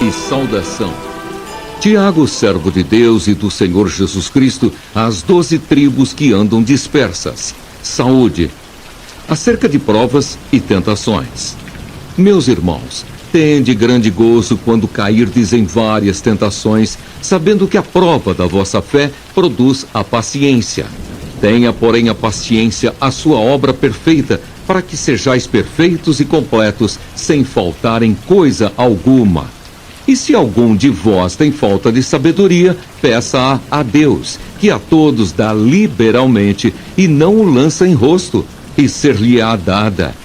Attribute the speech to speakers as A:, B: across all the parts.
A: e saudação. Tiago, servo de Deus e do Senhor Jesus Cristo, às 12 tribos que andam dispersas. Saúde. Acerca de provas e tentações. Meus irmãos, tende grande gozo quando cairdes em várias tentações, sabendo que a prova da vossa fé produz a paciência. Tenha, porém, a paciência a sua obra perfeita, para que sejais perfeitos e completos, sem faltar em coisa alguma. E se algum de vós tem falta de sabedoria, peça-a a Deus, que a todos dá liberalmente, e não o lança em rosto, e ser-lhe-á dada.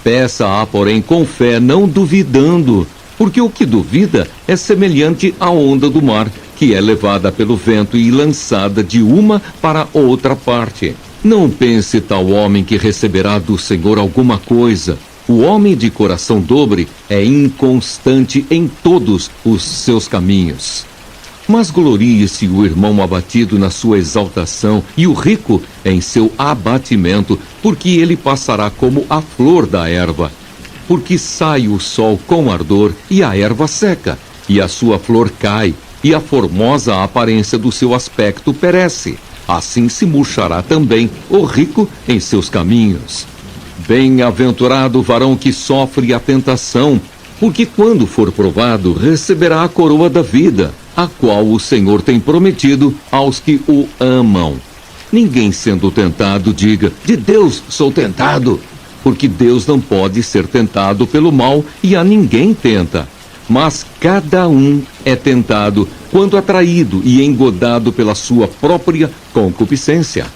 A: Peça-a, porém, com fé, não duvidando, porque o que duvida é semelhante à onda do mar, que é levada pelo vento e lançada de uma para outra parte. Não pense tal homem que receberá do Senhor alguma coisa. O homem de coração dobre é inconstante em todos os seus caminhos. Mas glorie-se o irmão abatido na sua exaltação e o rico em seu abatimento, porque ele passará como a flor da erva. Porque sai o sol com ardor e a erva seca, e a sua flor cai, e a formosa aparência do seu aspecto perece. Assim se murchará também o rico em seus caminhos. Bem-aventurado o varão que sofre a tentação, porque quando for provado, receberá a coroa da vida, a qual o Senhor tem prometido aos que o amam. Ninguém sendo tentado diga, de Deus sou tentado, porque Deus não pode ser tentado pelo mal e a ninguém tenta. Mas cada um é tentado quando atraído e engodado pela sua própria concupiscência.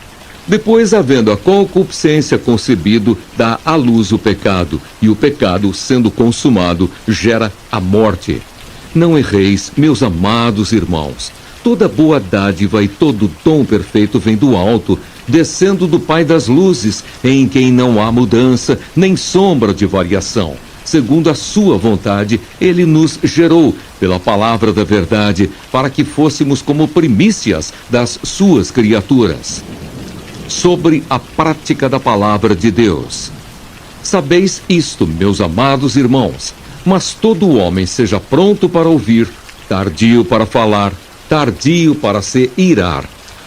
A: Depois, havendo a concupiscência concebido, dá à luz o pecado, e o pecado, sendo consumado, gera a morte. Não erreis, meus amados irmãos. Toda boa dádiva e todo dom perfeito vem do alto, descendo do Pai das luzes, em quem não há mudança, nem sombra de variação. Segundo a sua vontade, ele nos gerou, pela palavra da verdade, para que fôssemos como primícias das suas criaturas. Sobre a prática da palavra de Deus. Sabeis isto, meus amados irmãos, mas todo homem seja pronto para ouvir, tardio para falar, tardio para se irar,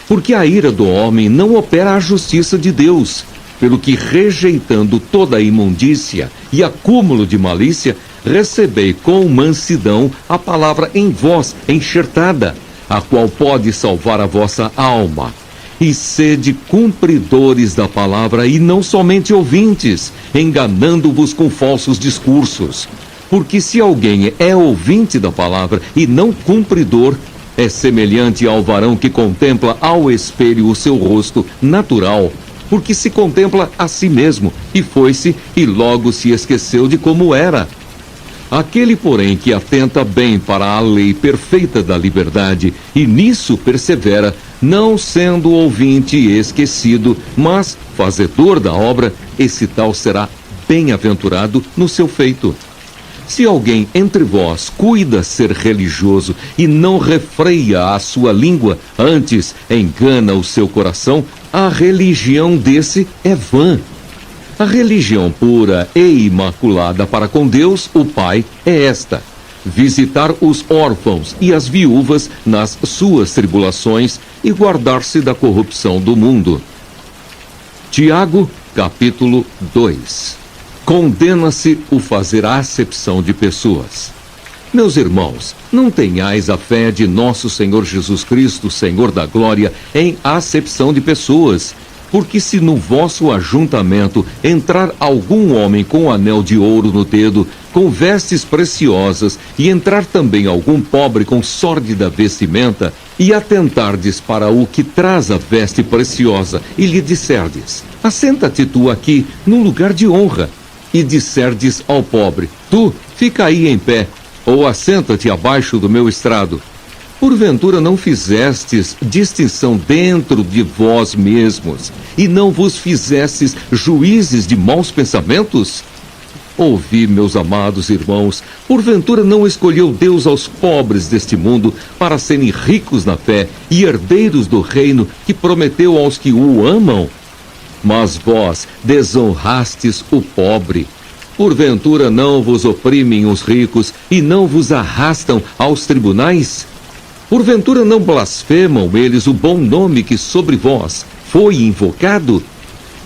A: porque a ira do homem não opera a justiça de Deus, pelo que, rejeitando toda a imundícia e acúmulo de malícia, recebei com mansidão a palavra em vós enxertada, a qual pode salvar a vossa alma. E sede cumpridores da palavra e não somente ouvintes, enganando-vos com falsos discursos. Porque se alguém é ouvinte da palavra e não cumpridor, é semelhante ao varão que contempla ao espelho o seu rosto natural, porque se contempla a si mesmo, e foi-se, e logo se esqueceu de como era. Aquele, porém, que atenta bem para a lei perfeita da liberdade, e nisso persevera, não sendo ouvinte esquecido, mas fazedor da obra, esse tal será bem-aventurado no seu feito. Se alguém entre vós cuida ser religioso e não refreia a sua língua, antes engana o seu coração, a religião desse é vã. A religião pura e imaculada para com Deus, o Pai, é esta: visitar os órfãos e as viúvas nas suas tribulações e guardar-se da corrupção do mundo. Tiago, capítulo 2. Condena-se o fazer acepção de pessoas. Meus irmãos, não tenhais a fé de nosso Senhor Jesus Cristo, Senhor da glória, em acepção de pessoas. Porque se no vosso ajuntamento entrar algum homem com anel de ouro no dedo, com vestes preciosas, e entrar também algum pobre com sórdida vestimenta, e atentardes para o que traz a veste preciosa, e lhe disserdes, assenta-te tu aqui, num lugar de honra, e disserdes ao pobre, tu, fica aí em pé, ou assenta-te abaixo do meu estrado. Porventura não fizestes distinção dentro de vós mesmos, e não vos fizestes juízes de maus pensamentos? Ouvi, meus amados irmãos, porventura não escolheu Deus aos pobres deste mundo para serem ricos na fé e herdeiros do reino que prometeu aos que o amam? Mas vós desonrastes o pobre. Porventura não vos oprimem os ricos e não vos arrastam aos tribunais? Porventura não blasfemam eles o bom nome que sobre vós foi invocado?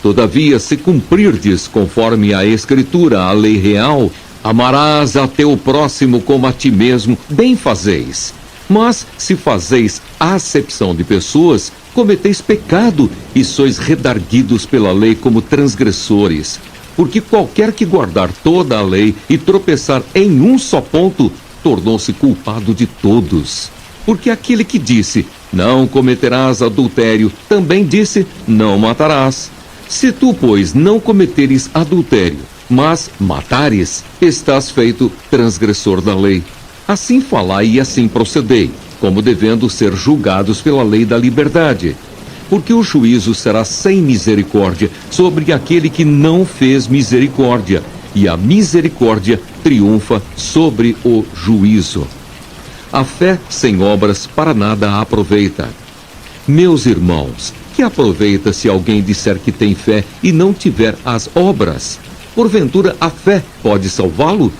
A: Todavia, se cumprirdes conforme a Escritura, a lei real, amarás a teu próximo como a ti mesmo, bem fazeis. Mas, se fazeis acepção de pessoas, cometeis pecado e sois redarguidos pela lei como transgressores. Porque qualquer que guardar toda a lei e tropeçar em um só ponto, tornou-se culpado de todos. Porque aquele que disse, não cometerás adultério, também disse, não matarás. Se tu, pois, não cometeres adultério, mas matares, estás feito transgressor da lei. Assim falai e assim procedei, como devendo ser julgados pela lei da liberdade. Porque o juízo será sem misericórdia sobre aquele que não fez misericórdia, e a misericórdia triunfa sobre o juízo. A fé sem obras para nada aproveita. Meus irmãos, que aproveita se alguém disser que tem fé e não tiver as obras? Porventura a fé pode salvá-lo?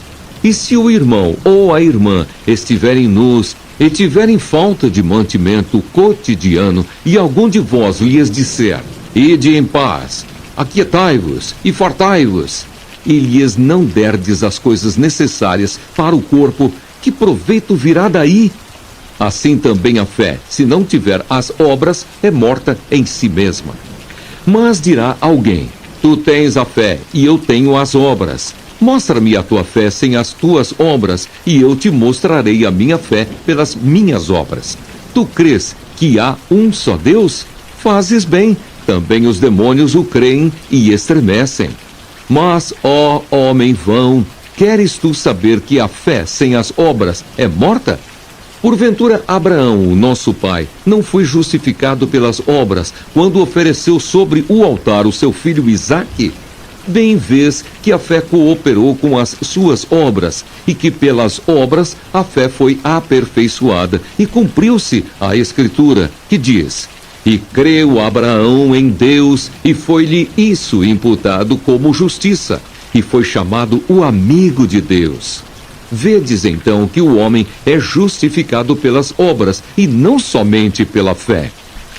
A: E se o irmão ou a irmã estiverem nus e tiverem falta de mantimento cotidiano, e algum de vós lhes disser, ide em paz, aquietai-vos e fartai-vos, e lhes não derdes as coisas necessárias para o corpo, que proveito virá daí? Assim também a fé, se não tiver as obras, é morta em si mesma. Mas dirá alguém, tu tens a fé e eu tenho as obras. Mostra-me a tua fé sem as tuas obras, e eu te mostrarei a minha fé pelas minhas obras. Tu crês que há um só Deus? Fazes bem, também os demônios o creem e estremecem. Mas, ó homem vão, queres tu saber que a fé sem as obras é morta? Porventura Abraão, o nosso pai, não foi justificado pelas obras quando ofereceu sobre o altar o seu filho Isaque? Bem vês que a fé cooperou com as suas obras, e que pelas obras a fé foi aperfeiçoada, e cumpriu-se a Escritura, que diz, e creu Abraão em Deus, e foi-lhe isso imputado como justiça, e foi chamado o amigo de Deus. Vedes então que o homem é justificado pelas obras, e não somente pela fé.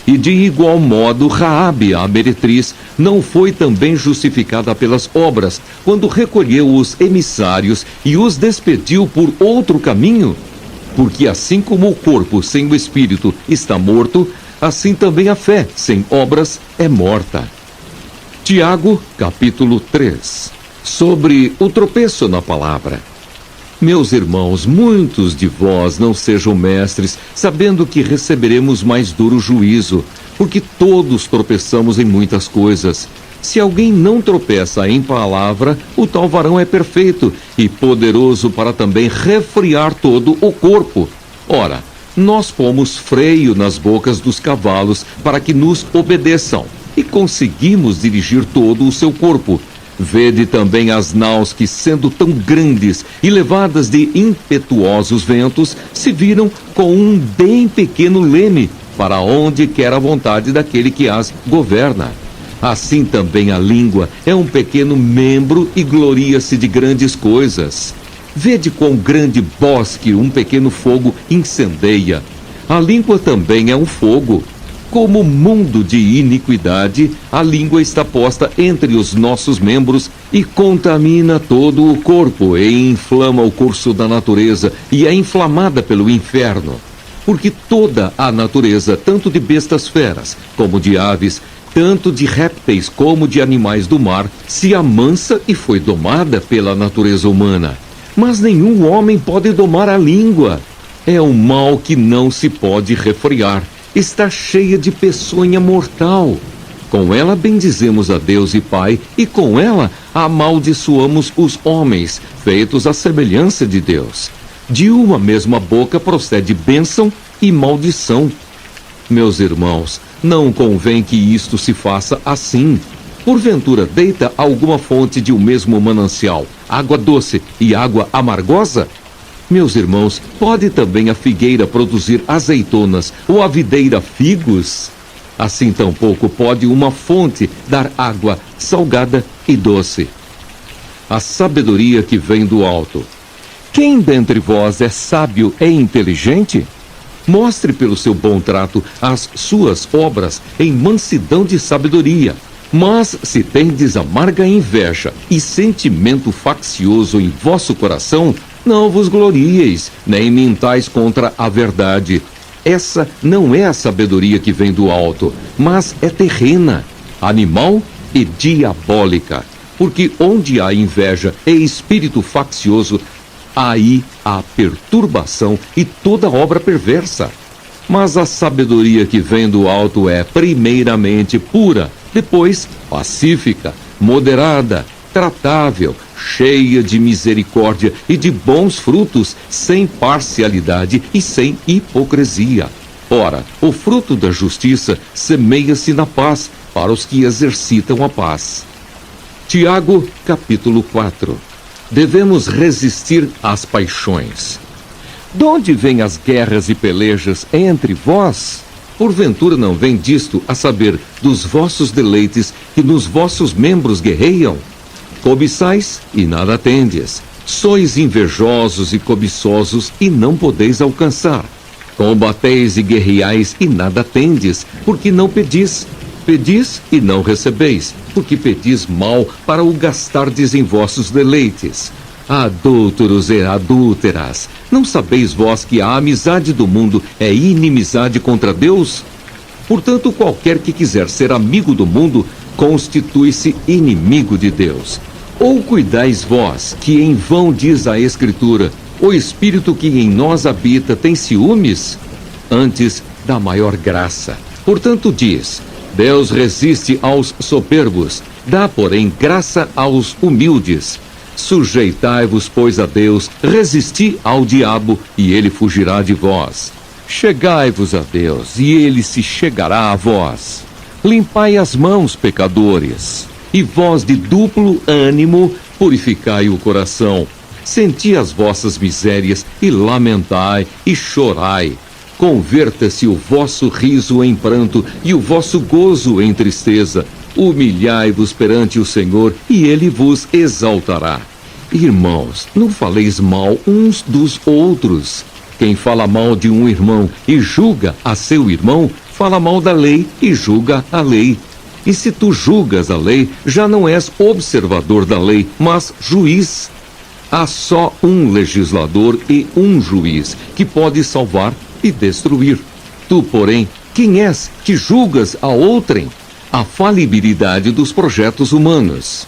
A: E de igual modo Raabe, a meretriz, não foi também justificada pelas obras, quando recolheu os emissários e os despediu por outro caminho? Porque assim como o corpo sem o espírito está morto, assim também a fé sem obras é morta. Tiago, capítulo 3. Sobre o tropeço na palavra. Meus irmãos, muitos de vós não sejam mestres, sabendo que receberemos mais duro juízo, porque todos tropeçamos em muitas coisas. Se alguém não tropeça em palavra, o tal varão é perfeito e poderoso para também refrear todo o corpo. Ora, nós pomos freio nas bocas dos cavalos para que nos obedeçam, e conseguimos dirigir todo o seu corpo. Vede também as naus que, sendo tão grandes e levadas de impetuosos ventos, se viram com um bem pequeno leme, para onde quer a vontade daquele que as governa. Assim também a língua é um pequeno membro e gloria-se de grandes coisas. Vede quão grande bosque um pequeno fogo incendeia. A língua também é um fogo. Como mundo de iniquidade, a língua está posta entre os nossos membros e contamina todo o corpo e inflama o curso da natureza e é inflamada pelo inferno. Porque toda a natureza, tanto de bestas feras como de aves, tanto de répteis como de animais do mar, se amansa e foi domada pela natureza humana. Mas nenhum homem pode domar a língua. É um mal que não se pode refrear. Está cheia de peçonha mortal. Com ela bendizemos a Deus e Pai, e com ela amaldiçoamos os homens, feitos à semelhança de Deus. De uma mesma boca procede bênção e maldição. Meus irmãos, não convém que isto se faça assim. Porventura deita alguma fonte de um mesmo manancial, água doce e água amargosa? Meus irmãos, pode também a figueira produzir azeitonas ou a videira figos? Assim tampouco pode uma fonte dar água salgada e doce. a sabedoria que vem do alto. Quem dentre vós é sábio e inteligente? Mostre pelo seu bom trato as suas obras em mansidão de sabedoria. Mas se tendes amarga inveja e sentimento faccioso em vosso coração, não vos glorieis, nem mintais contra a verdade. Essa não é a sabedoria que vem do alto, mas é terrena, animal e diabólica. Porque onde há inveja e espírito faccioso, aí há perturbação e toda obra perversa. Mas a sabedoria que vem do alto é primeiramente pura, depois pacífica, moderada, tratável, cheia de misericórdia e de bons frutos, sem parcialidade e sem hipocrisia. Ora, o fruto da justiça semeia-se na paz para os que exercitam a paz. Tiago, capítulo 4. Devemos resistir às paixões. De onde vêm as guerras e pelejas entre vós? Porventura não vem disto, a saber, dos vossos deleites que nos vossos membros guerreiam? Cobiçais e nada tendes. Sois invejosos e cobiçosos e não podeis alcançar. Combateis e guerreais e nada tendes, porque não pedis. Pedis e não recebeis, porque pedis mal para o gastardes em vossos deleites. Adúlteros e adúlteras, não sabeis vós que a amizade do mundo é inimizade contra Deus? Portanto, qualquer que quiser ser amigo do mundo, constitui-se inimigo de Deus. Ou cuidais vós, que em vão diz a Escritura, o Espírito que em nós habita tem ciúmes? Antes da maior graça. Portanto diz, Deus resiste aos soberbos, dá, porém, graça aos humildes. Sujeitai-vos, pois, a Deus, resisti ao diabo, e ele fugirá de vós. Chegai-vos a Deus, e ele se chegará a vós. Limpai as mãos, pecadores, e vós de duplo ânimo, purificai o coração. Senti as vossas misérias, e lamentai, e chorai. Converta-se o vosso riso em pranto e o vosso gozo em tristeza. Humilhai-vos perante o Senhor e ele vos exaltará. Irmãos, não faleis mal uns dos outros. Quem fala mal de um irmão e julga a seu irmão, fala mal da lei e julga a lei. E se tu julgas a lei, já não és observador da lei, mas juiz. Há só um legislador e um juiz que pode salvar e destruir. Tu, porém, quem és que julgas a outrem? A falibilidade dos projetos humanos.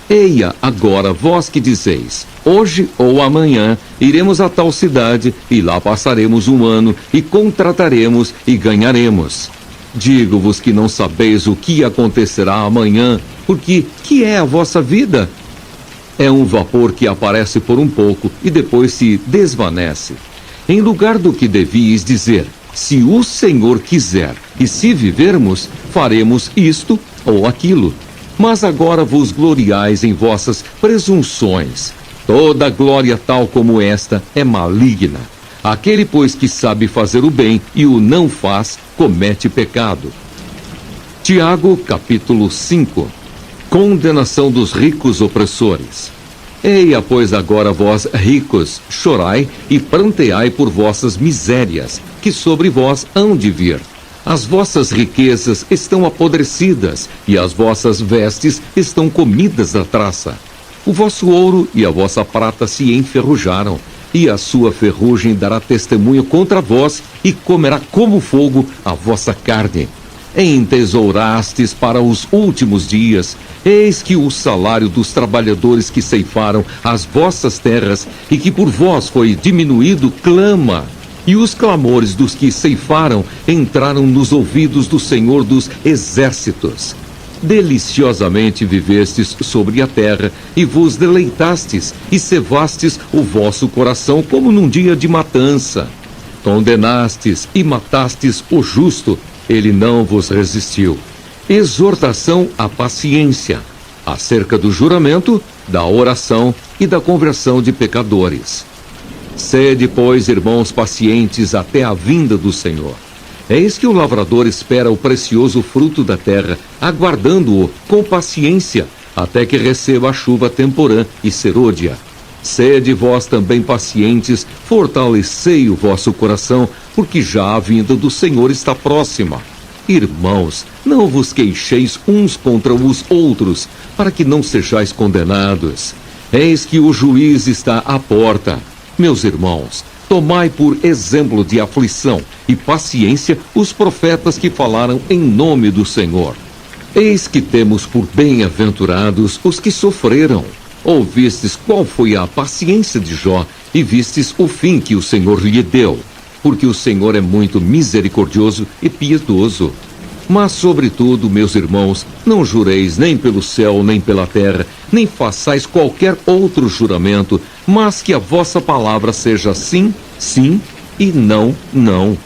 A: Eia, agora vós que dizeis, hoje ou amanhã iremos a tal cidade, e lá passaremos um ano, e contrataremos e ganharemos. Digo-vos que não sabeis o que acontecerá amanhã, porque que é a vossa vida? É um vapor que aparece por um pouco e depois se desvanece. Em lugar do que devíeis dizer, se o Senhor quiser, e se vivermos, faremos isto ou aquilo. Mas agora vos gloriais em vossas presunções. Toda glória tal como esta é maligna. Aquele, pois, que sabe fazer o bem e o não faz, comete pecado. Tiago, capítulo 5. Condenação dos ricos opressores. Eia, pois, agora vós, ricos, chorai e pranteai por vossas misérias, que sobre vós hão de vir. As vossas riquezas estão apodrecidas, e as vossas vestes estão comidas da traça. O vosso ouro e a vossa prata se enferrujaram, e a sua ferrugem dará testemunho contra vós, e comerá como fogo a vossa carne. Entesourastes para os últimos dias, eis que o salário dos trabalhadores que ceifaram as vossas terras e que por vós foi diminuído, clama. E os clamores dos que ceifaram entraram nos ouvidos do Senhor dos Exércitos. Deliciosamente vivestes sobre a terra, e vos deleitastes, e cevastes o vosso coração como num dia de matança. Condenastes e matastes o justo, ele não vos resistiu. Exortação à paciência, acerca do juramento, da oração e da conversão de pecadores. Sede, pois, irmãos, pacientes até a vinda do Senhor. Eis que o lavrador espera o precioso fruto da terra, aguardando-o com paciência, até que receba a chuva temporã e serôdia. Sede vós também pacientes, fortalecei o vosso coração, porque já a vinda do Senhor está próxima. Irmãos, não vos queixeis uns contra os outros, para que não sejais condenados. Eis que o juiz está à porta. Meus irmãos, tomai por exemplo de aflição e paciência os profetas que falaram em nome do Senhor. Eis que temos por bem-aventurados os que sofreram. Ouvistes qual foi a paciência de Jó e vistes o fim que o Senhor lhe deu, porque o Senhor é muito misericordioso e piedoso. Mas, sobretudo, meus irmãos, não jureis nem pelo céu, nem pela terra, nem façais qualquer outro juramento, mas que a vossa palavra seja sim, sim, e não, não,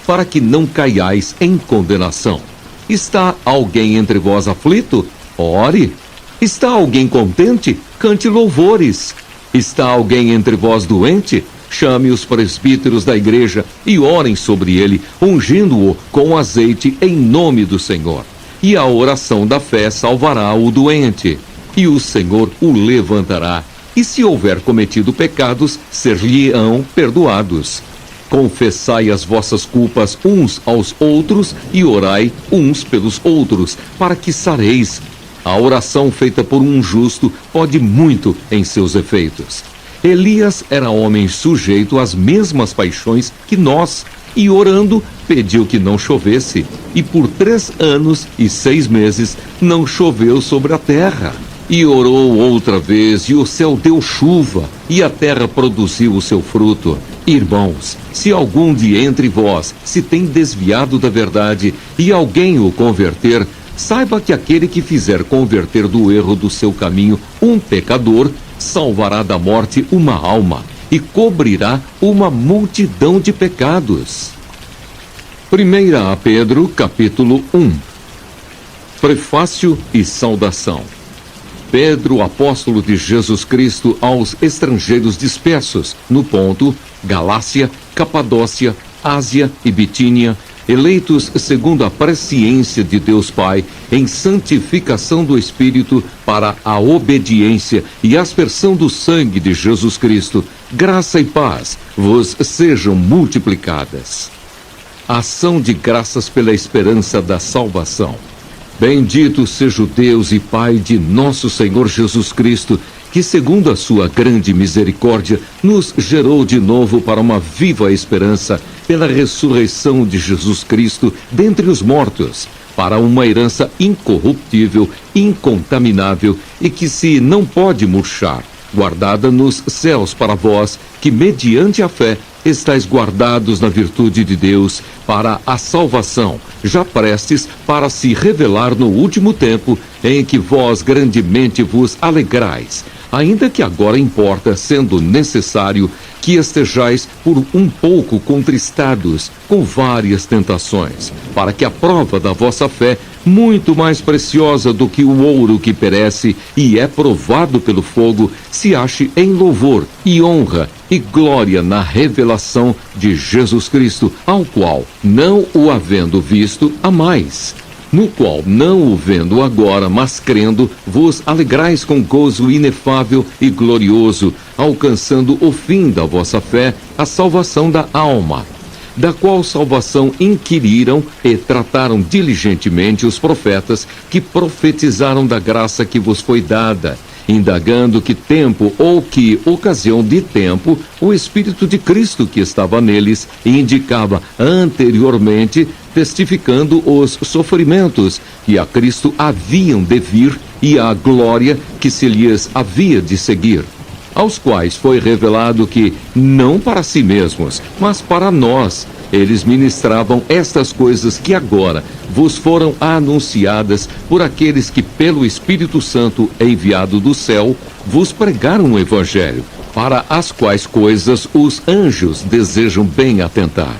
A: para que não caiais em condenação. Está alguém entre vós aflito? Ore. Está alguém contente? Cante louvores. Está alguém entre vós doente? Chame os presbíteros da igreja e orem sobre ele, ungindo-o com azeite em nome do Senhor. E a oração da fé salvará o doente, e o Senhor o levantará. E se houver cometido pecados, ser-lhe-ão perdoados. Confessai as vossas culpas uns aos outros e orai uns pelos outros, para que sareis. A oração feita por um justo pode muito em seus efeitos. Elias era homem sujeito às mesmas paixões que nós, e orando, pediu que não chovesse, e por 3 anos e 6 meses não choveu sobre a terra. E orou outra vez, e o céu deu chuva, e a terra produziu o seu fruto. Irmãos, se algum de entre vós se tem desviado da verdade, e alguém o converter, saiba que aquele que fizer converter do erro do seu caminho um pecador, salvará da morte uma alma e cobrirá uma multidão de pecados. 1 Pedro, capítulo 1. Prefácio e saudação. Pedro, apóstolo de Jesus Cristo, aos estrangeiros dispersos no Ponto, Galácia, Capadócia, Ásia e Bitínia, eleitos segundo a presciência de Deus Pai, em santificação do Espírito para a obediência e aspersão do sangue de Jesus Cristo, graça e paz vos sejam multiplicadas. Ação de graças pela esperança da salvação. Bendito seja o Deus e Pai de nosso Senhor Jesus Cristo, que segundo a sua grande misericórdia, nos gerou de novo para uma viva esperança pela ressurreição de Jesus Cristo dentre os mortos, para uma herança incorruptível, incontaminável e que se não pode murchar, guardada nos céus para vós, que mediante a fé estáis guardados na virtude de Deus para a salvação, já prestes para se revelar no último tempo, em que vós grandemente vos alegrais, ainda que agora importa, sendo necessário, que estejais por um pouco contristados com várias tentações, para que a prova da vossa fé, muito mais preciosa do que o ouro que perece e é provado pelo fogo, se ache em louvor e honra e glória na revelação de Jesus Cristo, ao qual, não o havendo visto, amais. No qual, não o vendo agora, mas crendo, vos alegrais com gozo inefável e glorioso, alcançando o fim da vossa fé, a salvação da alma, da qual salvação inquiriram e trataram diligentemente os profetas que profetizaram da graça que vos foi dada, indagando que tempo ou que ocasião de tempo o Espírito de Cristo que estava neles indicava anteriormente, testificando os sofrimentos que a Cristo haviam de vir e a glória que se lhes havia de seguir, aos quais foi revelado que, não para si mesmos, mas para nós, eles ministravam estas coisas que agora vos foram anunciadas por aqueles que, pelo Espírito Santo enviado do céu, vos pregaram o Evangelho, para as quais coisas os anjos desejam bem atentar.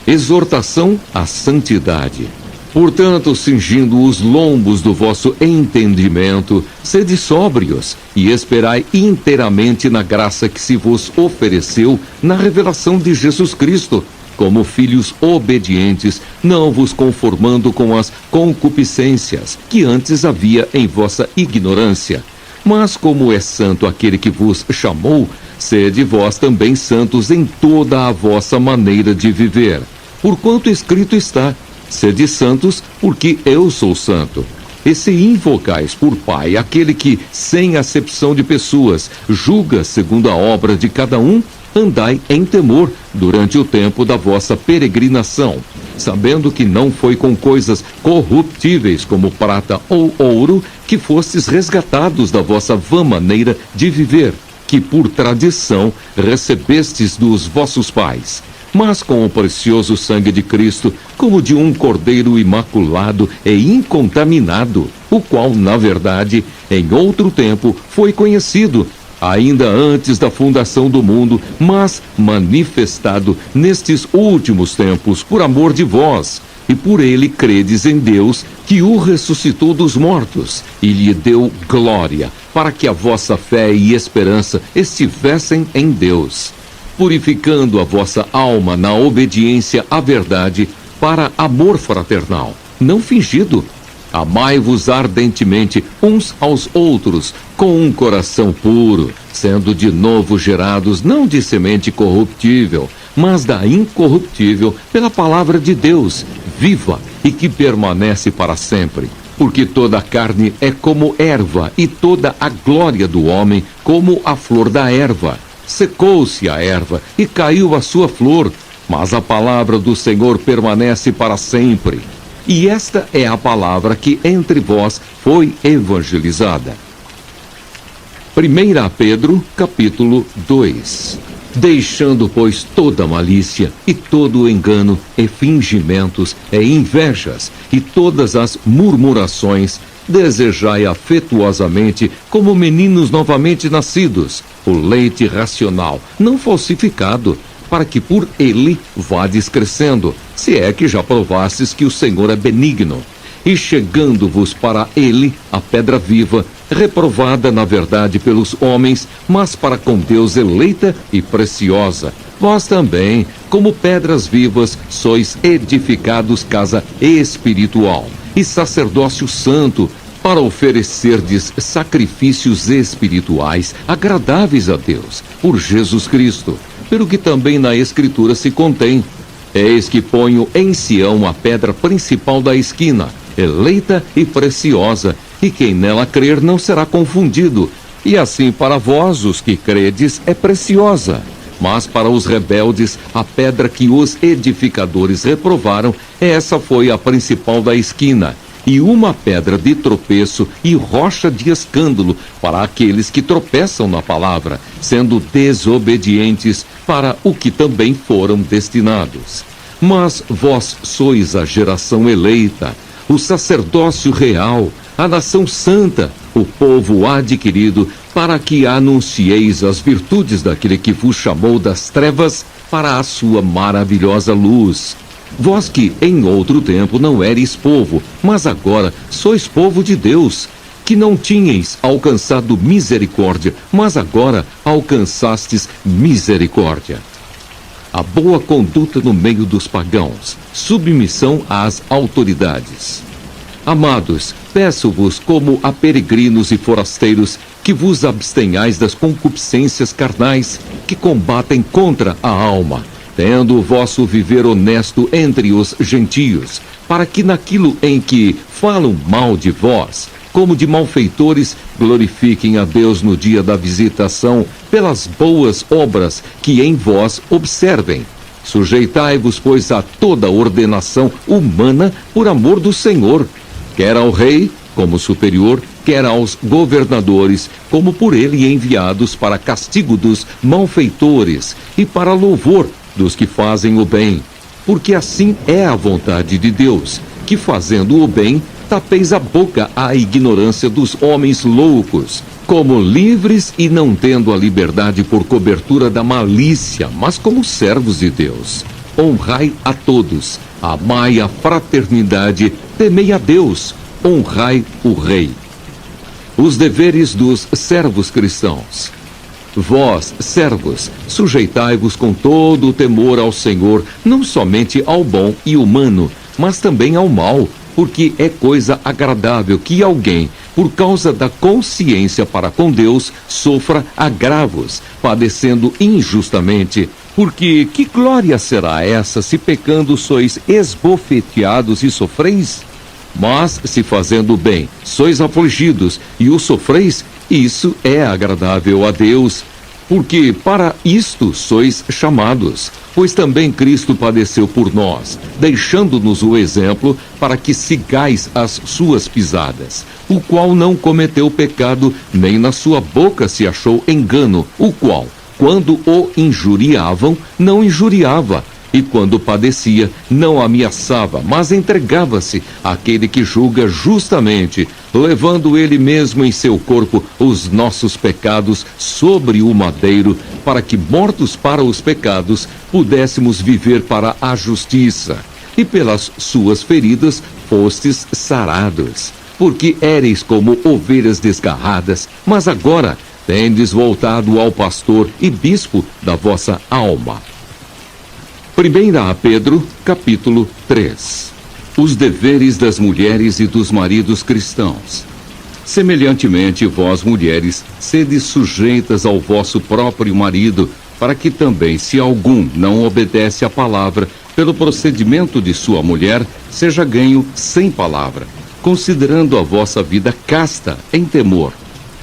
A: Exortação à santidade. Portanto, cingindo os lombos do vosso entendimento, sede sóbrios e esperai inteiramente na graça que se vos ofereceu na revelação de Jesus Cristo. como filhos obedientes, não vos conformando com as concupiscências que antes havia em vossa ignorância. Mas como é santo aquele que vos chamou, sede vós também santos em toda a vossa maneira de viver. Porquanto escrito está: sede santos, porque eu sou santo. E se invocais por Pai aquele que, sem acepção de pessoas, julga segundo a obra de cada um, andai em temor durante o tempo da vossa peregrinação, sabendo que não foi com coisas corruptíveis como prata ou ouro que fostes resgatados da vossa vã maneira de viver, que por tradição recebestes dos vossos pais, mas com o precioso sangue de Cristo, como de um cordeiro imaculado e incontaminado, o qual, na verdade, em outro tempo foi conhecido, ainda antes da fundação do mundo, mas manifestado nestes últimos tempos por amor de vós, e por ele credes em Deus, que o ressuscitou dos mortos, e lhe deu glória, para que a vossa fé e esperança estivessem em Deus, purificando a vossa alma na obediência à verdade, para amor fraternal, não fingido. Amai-vos ardentemente uns aos outros, com um coração puro, sendo de novo gerados não de semente corruptível, mas da incorruptível, pela palavra de Deus, viva e que permanece para sempre. Porque toda a carne é como erva, e toda a glória do homem como a flor da erva. Secou-se a erva e caiu a sua flor, mas a palavra do Senhor permanece para sempre. E esta é a palavra que entre vós foi evangelizada. 1 Pedro, capítulo 2. Deixando, pois, toda malícia, e todo o engano, e fingimentos, e invejas, e todas as murmurações, desejai afetuosamente, como meninos novamente nascidos, o leite racional, não falsificado, para que por ele vades crescendo, se é que já provastes que o Senhor é benigno. E chegando-vos para ele, a pedra viva, reprovada na verdade pelos homens, mas para com Deus eleita e preciosa. Vós também, como pedras vivas, sois edificados casa espiritual e sacerdócio santo, para oferecerdes sacrifícios espirituais agradáveis a Deus, por Jesus Cristo, pelo que também na Escritura se contém: eis que ponho em Sião a pedra principal da esquina, eleita e preciosa, e quem nela crer não será confundido. E assim para vós, os que credes, é preciosa. Mas para os rebeldes, a pedra que os edificadores reprovaram, essa foi a principal da esquina, e uma pedra de tropeço e rocha de escândalo para aqueles que tropeçam na palavra, sendo desobedientes para o que também foram destinados. Mas vós sois a geração eleita, o sacerdócio real, a nação santa, o povo adquirido, para que anuncieis as virtudes daquele que vos chamou das trevas para a sua maravilhosa luz. Vós que em outro tempo não eres povo, mas agora sois povo de Deus, que não tinhais alcançado misericórdia, mas agora alcançastes misericórdia. A boa conduta no meio dos pagãos, submissão às autoridades. Amados, peço-vos como a peregrinos e forasteiros que vos abstenhais das concupiscências carnais que combatem contra a alma, tendo o vosso viver honesto entre os gentios, para que naquilo em que falam mal de vós, como de malfeitores, glorifiquem a Deus no dia da visitação, pelas boas obras que em vós observem. Sujeitai-vos, pois, a toda ordenação humana por amor do Senhor, quer ao rei, como superior, quer aos governadores, como por ele enviados para castigo dos malfeitores e para louvor dos que fazem o bem. Porque assim é a vontade de Deus, que fazendo o bem, tapeis a boca à ignorância dos homens loucos, como livres e não tendo a liberdade por cobertura da malícia, mas como servos de Deus. Honrai a todos, amai a fraternidade, temei a Deus, honrai o rei. Os deveres dos servos cristãos. Vós, servos, sujeitai-vos com todo o temor ao Senhor, não somente ao bom e humano, mas também ao mal, porque é coisa agradável que alguém, por causa da consciência para com Deus, sofra agravos, padecendo injustamente. Porque que glória será essa se pecando sois esbofeteados e sofreis? Mas se fazendo bem sois afligidos e o sofreis, isso é agradável a Deus. Porque para isto sois chamados, pois também Cristo padeceu por nós, deixando-nos o exemplo para que sigais as suas pisadas, o qual não cometeu pecado, nem na sua boca se achou engano, o qual, quando o injuriavam, não injuriava, e quando padecia, não ameaçava, mas entregava-se àquele que julga justamente, levando ele mesmo em seu corpo os nossos pecados sobre o madeiro, para que, mortos para os pecados, pudéssemos viver para a justiça. E pelas suas feridas fostes sarados, porque éreis como ovelhas desgarradas, mas agora tendes voltado ao pastor e bispo da vossa alma. 1 Pedro, capítulo 3. Os deveres das mulheres e dos maridos cristãos. Semelhantemente, vós, mulheres, sede sujeitas ao vosso próprio marido, para que também, se algum não obedece à palavra, pelo procedimento de sua mulher, seja ganho sem palavra, considerando a vossa vida casta, em temor.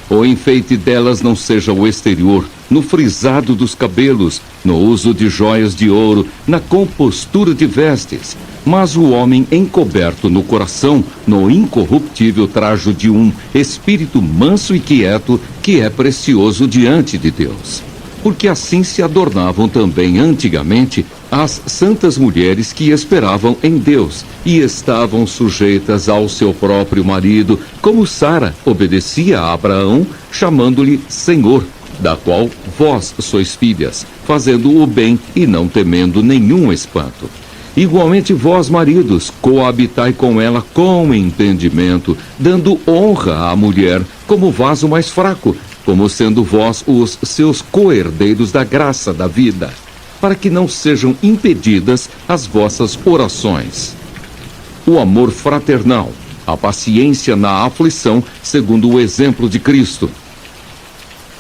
A: O enfeite delas não seja o exterior, no frisado dos cabelos, no uso de joias de ouro, na compostura de vestes, mas o homem encoberto no coração, no incorruptível trajo de um espírito manso e quieto, que é precioso diante de Deus. Porque assim se adornavam também antigamente as santas mulheres que esperavam em Deus e estavam sujeitas ao seu próprio marido, como Sara obedecia a Abraão, chamando-lhe Senhor, da qual vós sois filhas, fazendo o bem e não temendo nenhum espanto. Igualmente vós, maridos, coabitai com ela com entendimento, dando honra à mulher como vaso mais fraco, como sendo vós os seus co-herdeiros da graça da vida, para que não sejam impedidas as vossas orações. O amor fraternal, a paciência na aflição, segundo o exemplo de Cristo.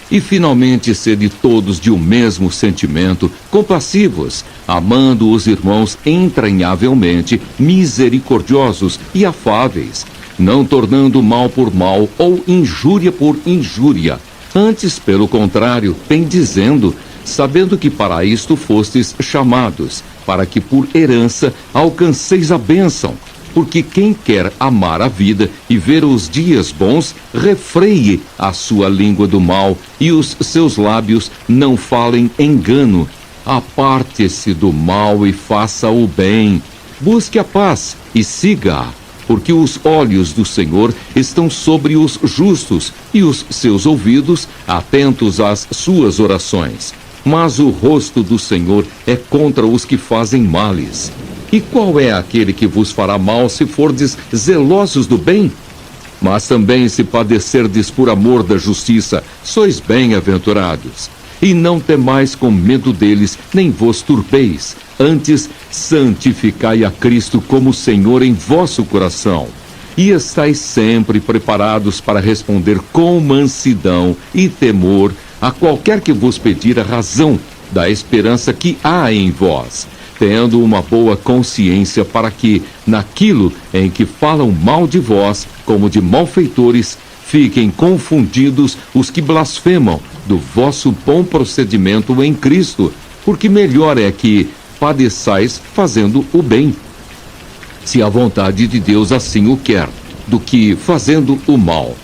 A: E finalmente sede todos de um mesmo sentimento, compassivos, amando os irmãos entranhavelmente, misericordiosos e afáveis, não tornando mal por mal ou injúria por injúria. Antes, pelo contrário, bendizendo, sabendo que para isto fostes chamados, para que por herança alcanceis a bênção. Porque quem quer amar a vida e ver os dias bons, refreie a sua língua do mal e os seus lábios não falem engano. Aparte-se do mal e faça o bem. Busque a paz e siga-a, porque os olhos do Senhor estão sobre os justos e os seus ouvidos atentos às suas orações. Mas o rosto do Senhor é contra os que fazem males. E qual é aquele que vos fará mal se fordes zelosos do bem? Mas também se padecerdes por amor da justiça, sois bem-aventurados. E não temais com medo deles, nem vos turbeis. Antes, santificai a Cristo como Senhor em vosso coração. E estais sempre preparados para responder com mansidão e temor a qualquer que vos pedir a razão da esperança que há em vós, tendo uma boa consciência, para que, naquilo em que falam mal de vós, como de malfeitores, fiquem confundidos os que blasfemam do vosso bom procedimento em Cristo, porque melhor é que padeçais fazendo o bem, se a vontade de Deus assim o quer, do que fazendo o mal.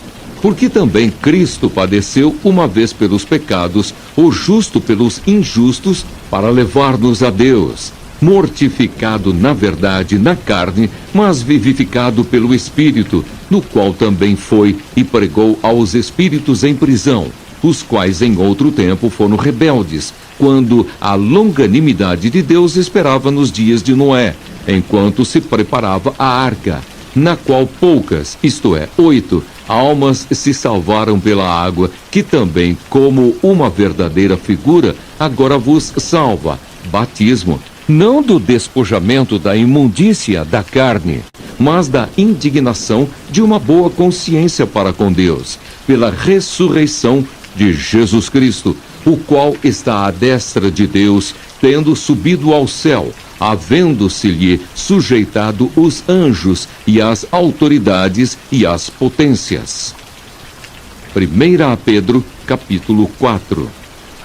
A: Porque também Cristo padeceu uma vez pelos pecados, o justo pelos injustos, para levar-nos a Deus, mortificado na verdade na carne, mas vivificado pelo Espírito, no qual também foi e pregou aos espíritos em prisão, os quais em outro tempo foram rebeldes, quando a longanimidade de Deus esperava nos dias de Noé, enquanto se preparava a arca, na qual poucas, isto é, 8, almas se salvaram pela água, que também, como uma verdadeira figura, agora vos salva, batismo, não do despojamento da imundícia da carne, mas da indignação de uma boa consciência para com Deus, pela ressurreição de Jesus Cristo, o qual está à destra de Deus, tendo subido ao céu, havendo-se-lhe sujeitado os anjos e as autoridades e as potências. 1 Pedro, capítulo 4.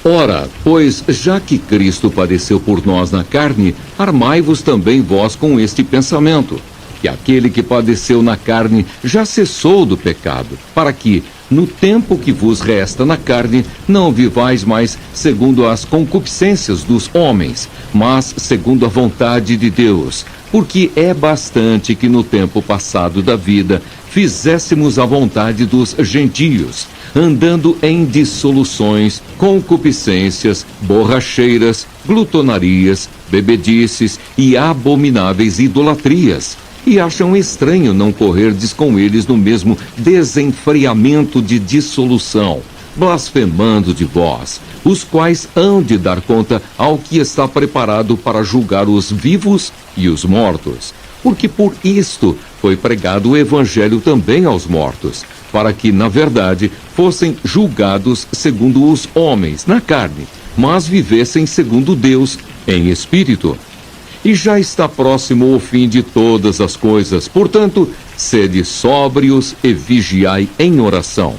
A: Ora, pois, já que Cristo padeceu por nós na carne, armai-vos também vós com este pensamento, que aquele que padeceu na carne já cessou do pecado, para que, no tempo que vos resta na carne, não vivais mais segundo as concupiscências dos homens, mas segundo a vontade de Deus, porque é bastante que no tempo passado da vida fizéssemos a vontade dos gentios, andando em dissoluções, concupiscências, borracheiras, glutonarias, bebedices e abomináveis idolatrias, e acham estranho não correrdes com eles no mesmo desenfreamento de dissolução, blasfemando de vós, os quais hão de dar conta ao que está preparado para julgar os vivos e os mortos. Porque por isto foi pregado o evangelho também aos mortos, para que, na verdade, fossem julgados segundo os homens, na carne, mas vivessem segundo Deus, em espírito. E já está próximo o fim de todas as coisas, portanto, sede sóbrios e vigiai em oração.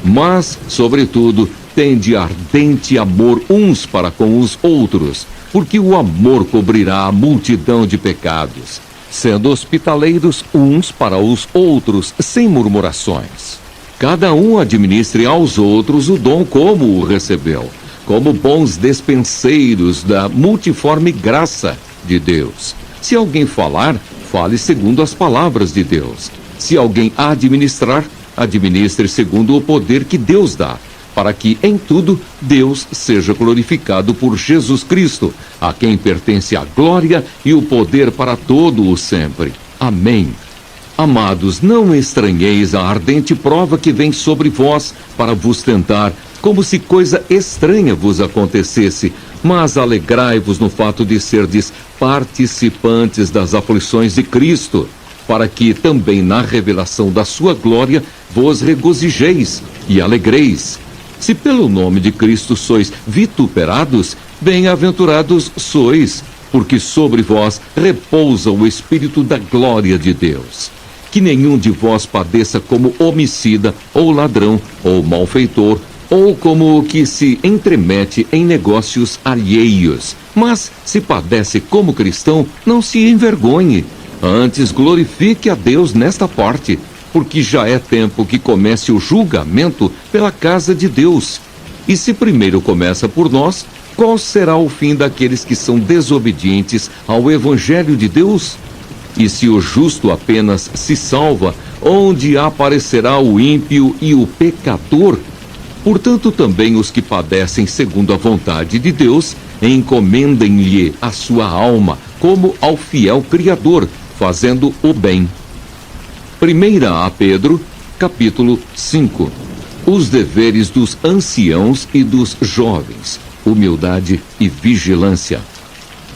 A: Mas, sobretudo, tende ardente amor uns para com os outros, porque o amor cobrirá a multidão de pecados, sendo hospitaleiros uns para os outros, sem murmurações. Cada um administre aos outros o dom como o recebeu, como bons despenseiros da multiforme graça de Deus. Se alguém falar, fale segundo as palavras de Deus. Se alguém administrar, administre segundo o poder que Deus dá, para que em tudo Deus seja glorificado por Jesus Cristo, a quem pertence a glória e o poder para todo o sempre. Amém. Amados, não estranheis a ardente prova que vem sobre vós para vos tentar, como se coisa estranha vos acontecesse, mas alegrai-vos no fato de serdes participantes das aflições de Cristo, para que também na revelação da sua glória vos regozijeis e alegreis. Se pelo nome de Cristo sois vituperados, bem-aventurados sois, porque sobre vós repousa o Espírito da glória de Deus. Que nenhum de vós padeça como homicida, ou ladrão, ou malfeitor, ou como o que se entremete em negócios alheios. Mas, se padece como cristão, não se envergonhe. Antes glorifique a Deus nesta parte, porque já é tempo que comece o julgamento pela casa de Deus. E se primeiro começa por nós, qual será o fim daqueles que são desobedientes ao Evangelho de Deus? E se o justo apenas se salva, onde aparecerá o ímpio e o pecador? Portanto, também os que padecem segundo a vontade de Deus, encomendem-lhe a sua alma, como ao fiel Criador, fazendo o bem. 1 Pedro, capítulo 5. Os deveres dos anciãos e dos jovens, humildade e vigilância.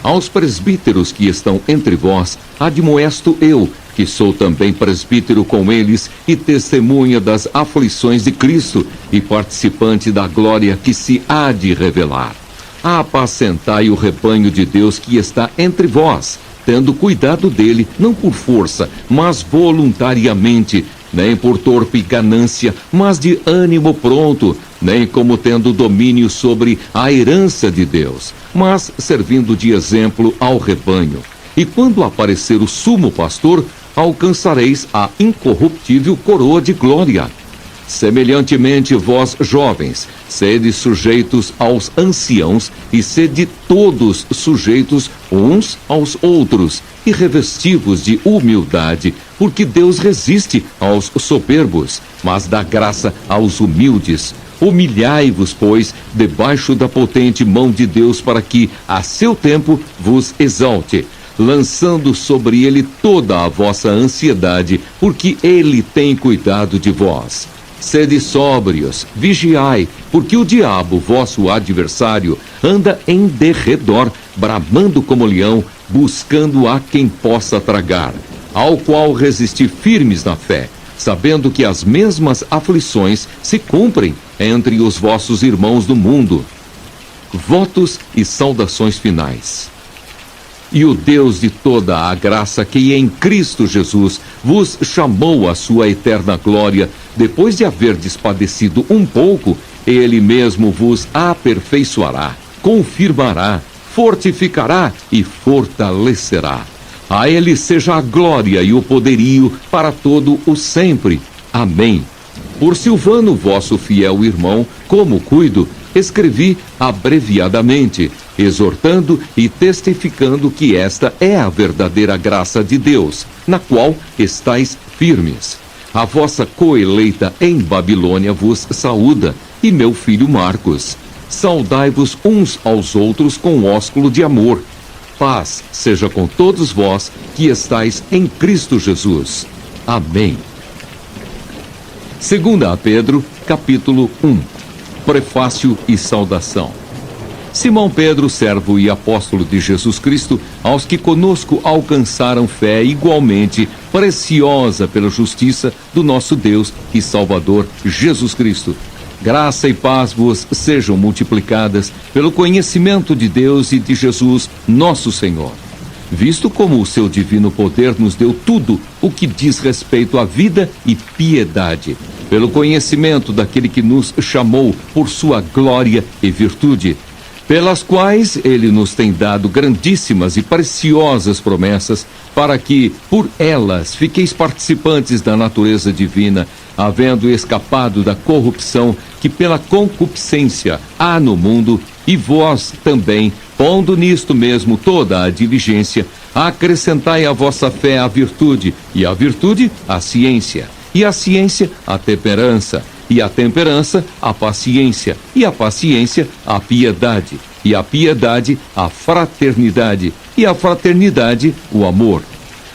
A: Aos presbíteros que estão entre vós, admoesto eu, que sou também presbítero com eles e testemunha das aflições de Cristo e participante da glória que se há de revelar. Apacentai o rebanho de Deus que está entre vós, tendo cuidado dele, não por força, mas voluntariamente, nem por torpe ganância, mas de ânimo pronto, nem como tendo domínio sobre a herança de Deus, mas servindo de exemplo ao rebanho. E quando aparecer o sumo pastor, alcançareis a incorruptível coroa de glória. Semelhantemente, vós, jovens, sede sujeitos aos anciãos e sede todos sujeitos uns aos outros e revestivos de humildade, porque Deus resiste aos soberbos, mas dá graça aos humildes. Humilhai-vos, pois, debaixo da potente mão de Deus, para que, a seu tempo, vos exalte, lançando sobre ele toda a vossa ansiedade, porque ele tem cuidado de vós. Sede sóbrios, vigiai, porque o diabo, vosso adversário, anda em derredor, bramando como leão, buscando a quem possa tragar, ao qual resisti firmes na fé, sabendo que as mesmas aflições se cumprem entre os vossos irmãos do mundo. Votos e saudações finais. E o Deus de toda a graça, que em Cristo Jesus vos chamou à sua eterna glória, depois de haverdes padecido um pouco, ele mesmo vos aperfeiçoará, confirmará, fortificará e fortalecerá. A ele seja a glória e o poderio para todo o sempre. Amém. Por Silvano, vosso fiel irmão, como cuido, escrevi abreviadamente, exortando e testificando que esta é a verdadeira graça de Deus, na qual estáis firmes. A vossa coeleita em Babilônia vos saúda, e meu filho Marcos. Saudai-vos uns aos outros com ósculo de amor. Paz seja com todos vós que estáis em Cristo Jesus. Amém. 2 a Pedro, capítulo 1. Prefácio e saudação. Simão Pedro, servo e apóstolo de Jesus Cristo, aos que conosco alcançaram fé igualmente preciosa pela justiça do nosso Deus e Salvador Jesus Cristo. Graça e paz vos sejam multiplicadas pelo conhecimento de Deus e de Jesus, nosso Senhor. Visto como o seu divino poder nos deu tudo o que diz respeito à vida e piedade, pelo conhecimento daquele que nos chamou por sua glória e virtude, pelas quais ele nos tem dado grandíssimas e preciosas promessas, para que, por elas, fiqueis participantes da natureza divina, havendo escapado da corrupção que pela concupiscência há no mundo, e vós também, pondo nisto mesmo toda a diligência, acrescentai à vossa fé a virtude, e a virtude a ciência, e a ciência a temperança, e a temperança a paciência, e a paciência a piedade, e a piedade a fraternidade, e a fraternidade o amor.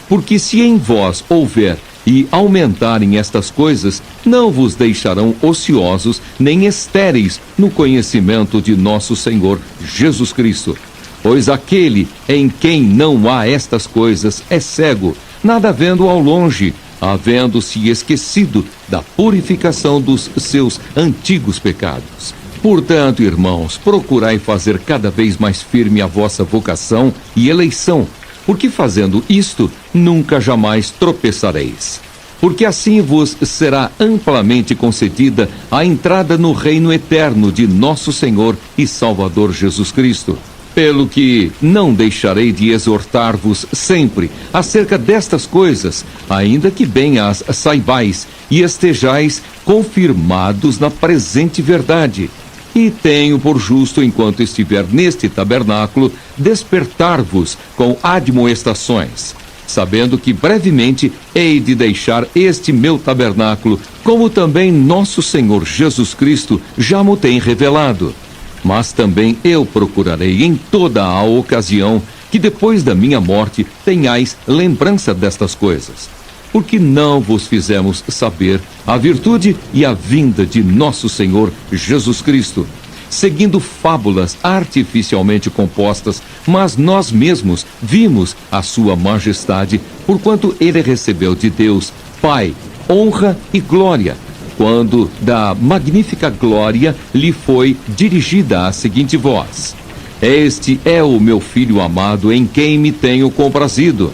A: Porque se em vós houver e aumentarem estas coisas, não vos deixarão ociosos nem estéreis no conhecimento de nosso Senhor Jesus Cristo. Pois aquele em quem não há estas coisas é cego, nada vendo ao longe, havendo-se esquecido da purificação dos seus antigos pecados. Portanto, irmãos, procurai fazer cada vez mais firme a vossa vocação e eleição, porque fazendo isto, nunca jamais tropeçareis. Porque assim vos será amplamente concedida a entrada no reino eterno de nosso Senhor e Salvador Jesus Cristo. Pelo que não deixarei de exortar-vos sempre acerca destas coisas, ainda que bem as saibais e estejais confirmados na presente verdade. E tenho por justo, enquanto estiver neste tabernáculo, despertar-vos com admoestações, sabendo que brevemente hei de deixar este meu tabernáculo, como também nosso Senhor Jesus Cristo já mo tem revelado. Mas também eu procurarei em toda a ocasião que depois da minha morte tenhais lembrança destas coisas, porque não vos fizemos saber a virtude e a vinda de nosso Senhor Jesus Cristo, seguindo fábulas artificialmente compostas, mas nós mesmos vimos a sua majestade, porquanto ele recebeu de Deus, Pai, honra e glória, quando da magnífica glória lhe foi dirigida a seguinte voz: Este é o meu Filho amado, em quem me tenho comprazido.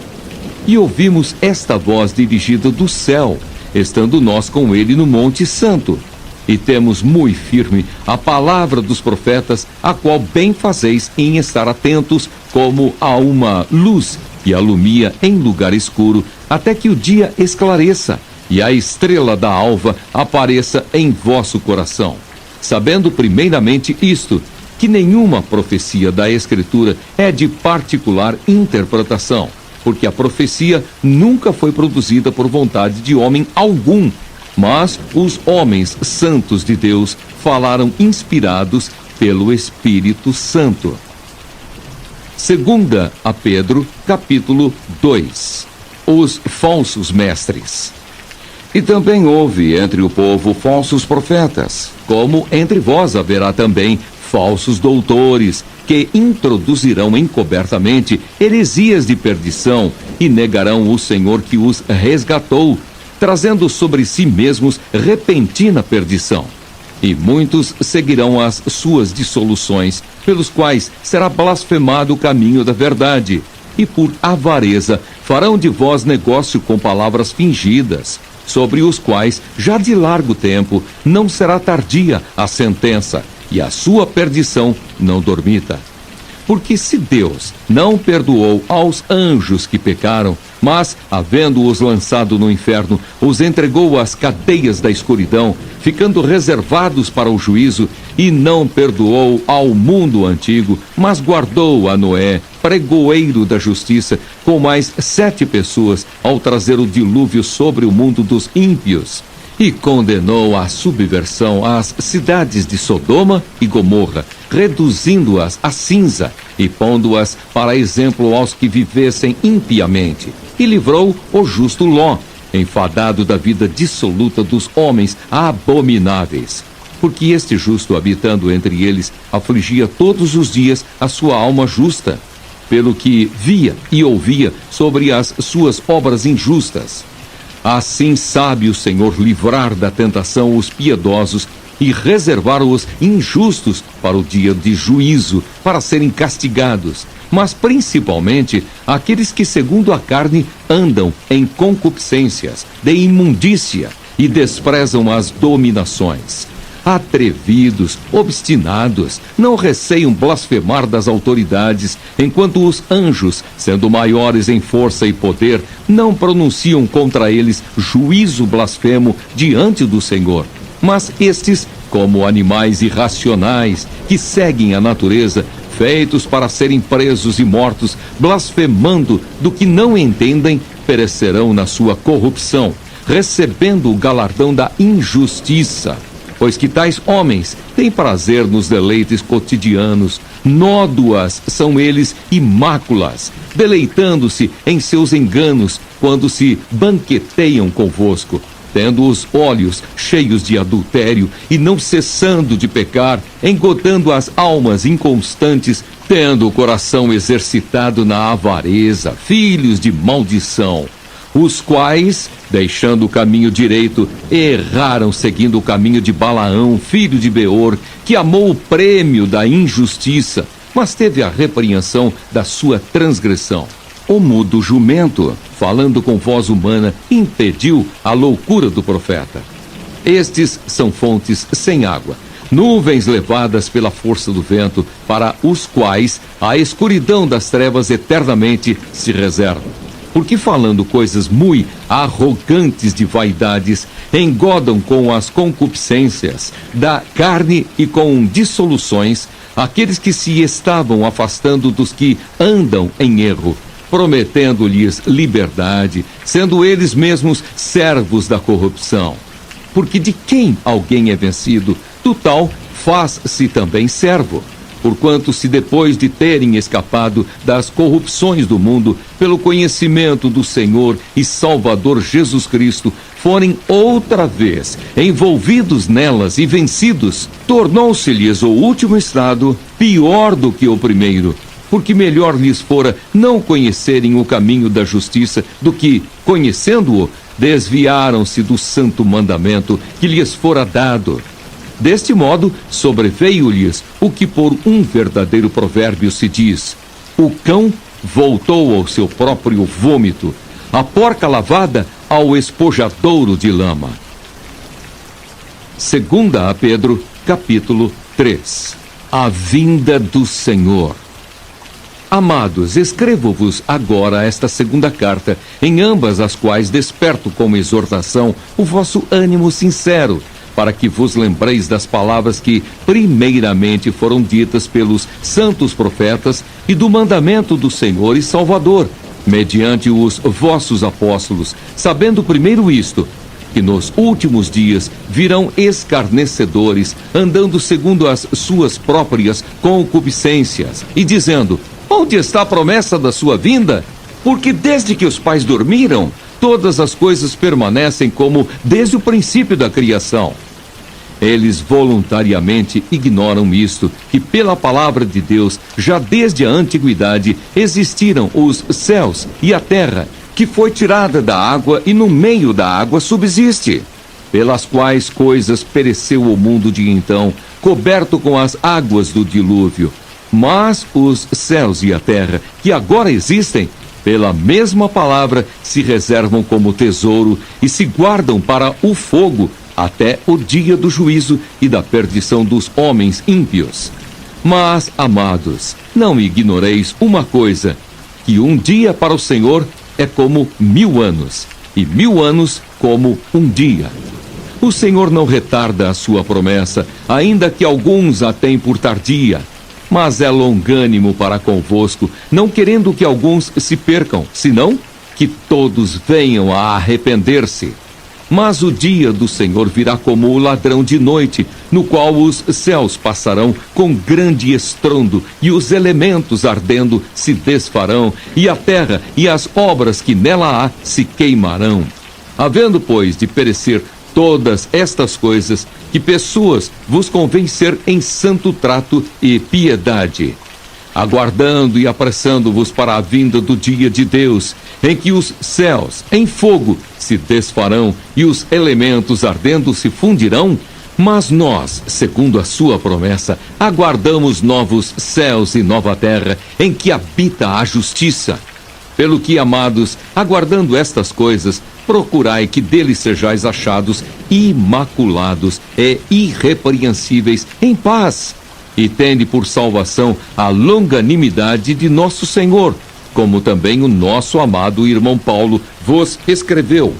A: E ouvimos esta voz dirigida do céu, estando nós com ele no Monte Santo. E temos muito firme a palavra dos profetas, a qual bem fazeis em estar atentos, como a uma luz que alumia em lugar escuro, até que o dia esclareça e a estrela da alva apareça em vosso coração. Sabendo primeiramente isto, que nenhuma profecia da Escritura é de particular interpretação, porque a profecia nunca foi produzida por vontade de homem algum, mas os homens santos de Deus falaram inspirados pelo Espírito Santo. Segunda a Pedro, capítulo 2. Os falsos mestres. E também houve entre o povo falsos profetas, como entre vós haverá também falsos doutores, que introduzirão encobertamente heresias de perdição e negarão o Senhor que os resgatou, trazendo sobre si mesmos repentina perdição. E muitos seguirão as suas dissoluções, pelos quais será blasfemado o caminho da verdade, e por avareza farão de vós negócio com palavras fingidas, sobre os quais, já de largo tempo, não será tardia a sentença, e a sua perdição não dormita. Porque se Deus não perdoou aos anjos que pecaram, mas, havendo-os lançado no inferno, os entregou às cadeias da escuridão, ficando reservados para o juízo, e não perdoou ao mundo antigo, mas guardou a Noé, pregoeiro da justiça, com mais 7 pessoas, ao trazer o dilúvio sobre o mundo dos ímpios, e condenou à subversão as cidades de Sodoma e Gomorra, reduzindo-as a cinza e pondo-as para exemplo aos que vivessem impiamente, e livrou o justo Ló, enfadado da vida dissoluta dos homens abomináveis, porque este justo, habitando entre eles, afligia todos os dias a sua alma justa, pelo que via e ouvia sobre as suas obras injustas. Assim sabe o Senhor livrar da tentação os piedosos e reservar os injustos para o dia de juízo, para serem castigados, mas principalmente aqueles que segundo a carne andam em concupiscências, de imundícia e desprezam as dominações. Atrevidos, obstinados, não receiam blasfemar das autoridades, enquanto os anjos, sendo maiores em força e poder, não pronunciam contra eles juízo blasfemo diante do Senhor. Mas estes, como animais irracionais, que seguem a natureza, feitos para serem presos e mortos, blasfemando do que não entendem, perecerão na sua corrupção, recebendo o galardão da injustiça. Pois que tais homens têm prazer nos deleites cotidianos, nódoas são eles e máculas, deleitando-se em seus enganos quando se banqueteiam convosco, tendo os olhos cheios de adultério e não cessando de pecar, engodando as almas inconstantes, tendo o coração exercitado na avareza, filhos de maldição, os quais, deixando o caminho direito, erraram seguindo o caminho de Balaão, filho de Beor, que amou o prêmio da injustiça, mas teve a repreensão da sua transgressão. O mudo jumento, falando com voz humana, impediu a loucura do profeta. Estes são fontes sem água, nuvens levadas pela força do vento, para os quais a escuridão das trevas eternamente se reserva. Porque falando coisas muito arrogantes de vaidades, engodam com as concupiscências da carne e com dissoluções aqueles que se estavam afastando dos que andam em erro, prometendo-lhes liberdade, sendo eles mesmos servos da corrupção. Porque de quem alguém é vencido, do tal faz-se também servo. Porquanto se depois de terem escapado das corrupções do mundo, pelo conhecimento do Senhor e Salvador Jesus Cristo, forem outra vez envolvidos nelas e vencidos, tornou-se-lhes o último estado pior do que o primeiro, porque melhor lhes fora não conhecerem o caminho da justiça do que, conhecendo-o, desviaram-se do santo mandamento que lhes fora dado. Deste modo, sobreveio-lhes o que por um verdadeiro provérbio se diz: o cão voltou ao seu próprio vômito, a porca lavada ao espojadouro de lama. Segunda a Pedro, capítulo 3. A vinda do Senhor. Amados, escrevo-vos agora esta segunda carta, em ambas as quais desperto como exortação o vosso ânimo sincero, para que vos lembreis das palavras que primeiramente foram ditas pelos santos profetas e do mandamento do Senhor e Salvador, mediante os vossos apóstolos, sabendo primeiro isto, que nos últimos dias virão escarnecedores, andando segundo as suas próprias concupiscências, e dizendo: Onde está a promessa da sua vinda? Porque desde que os pais dormiram, todas as coisas permanecem como desde o princípio da criação. Eles voluntariamente ignoram isto, que pela palavra de Deus, já desde a antiguidade, existiram os céus e a terra, que foi tirada da água e no meio da água subsiste, pelas quais coisas pereceu o mundo de então, coberto com as águas do dilúvio. Mas os céus e a terra, que agora existem, pela mesma palavra, se reservam como tesouro e se guardam para o fogo, até o dia do juízo e da perdição dos homens ímpios. Mas, amados, não ignoreis uma coisa, que um dia para o Senhor é como 1000 anos, e 1000 anos como um dia. O Senhor não retarda a sua promessa, ainda que alguns a têm por tardia, mas é longânimo para convosco, não querendo que alguns se percam, senão que todos venham a arrepender-se. Mas o dia do Senhor virá como o ladrão de noite, no qual os céus passarão com grande estrondo, e os elementos ardendo se desfarão, e a terra e as obras que nela há se queimarão. Havendo, pois, de perecer todas estas coisas, que pessoas vos convém ser em santo trato e piedade, aguardando e apressando-vos para a vinda do dia de Deus, em que os céus em fogo se desfarão e os elementos ardendo se fundirão, mas nós, segundo a sua promessa, aguardamos novos céus e nova terra, em que habita a justiça. Pelo que, amados, aguardando estas coisas, procurai que deles sejais achados imaculados e irrepreensíveis em paz, e tende por salvação a longanimidade de nosso Senhor, como também o nosso amado irmão Paulo vos escreveu,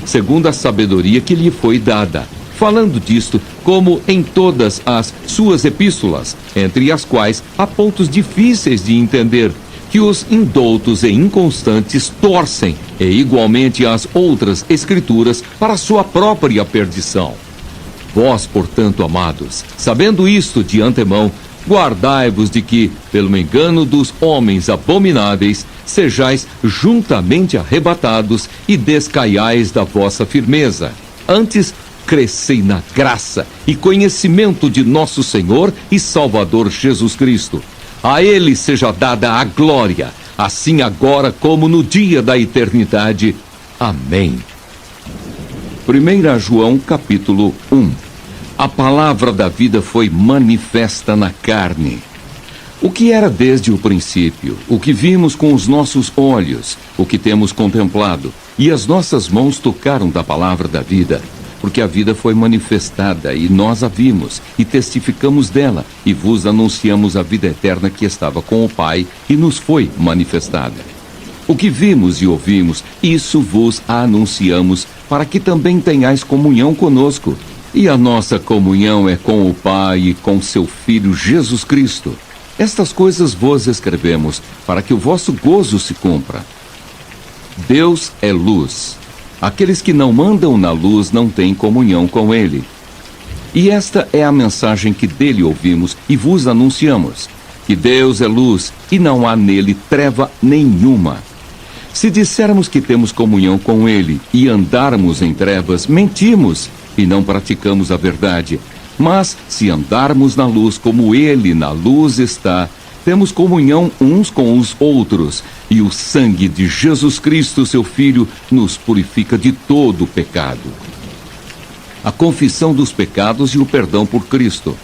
A: segundo a sabedoria que lhe foi dada, falando disto, como em todas as suas epístolas, entre as quais há pontos difíceis de entender, que os indoutos e inconstantes torcem, e igualmente as outras escrituras, para sua própria perdição. Vós, portanto, amados, sabendo isto de antemão, guardai-vos de que, pelo engano dos homens abomináveis, sejais juntamente arrebatados e descaiais da vossa firmeza. Antes, crescei na graça e conhecimento de nosso Senhor e Salvador Jesus Cristo. A Ele seja dada a glória, assim agora como no dia da eternidade. Amém. 1 João capítulo 1. A palavra da vida foi manifesta na carne. O que era desde o princípio, o que vimos com os nossos olhos, o que temos contemplado, e as nossas mãos tocaram da palavra da vida, porque a vida foi manifestada, e nós a vimos, e testificamos dela, e vos anunciamos a vida eterna que estava com o Pai, e nos foi manifestada. O que vimos e ouvimos, isso vos anunciamos, para que também tenhais comunhão conosco. E a nossa comunhão é com o Pai e com seu Filho Jesus Cristo. Estas coisas vos escrevemos, para que o vosso gozo se cumpra. Deus é luz. Aqueles que não andam na luz não têm comunhão com Ele. E esta é a mensagem que dele ouvimos e vos anunciamos, que Deus é luz e não há nele treva nenhuma. Se dissermos que temos comunhão com Ele e andarmos em trevas, mentimos e não praticamos a verdade. Mas se andarmos na luz como Ele na luz está, temos comunhão uns com os outros, e o sangue de Jesus Cristo, seu Filho, nos purifica de todo o pecado. A confissão dos pecados e o perdão por Cristo.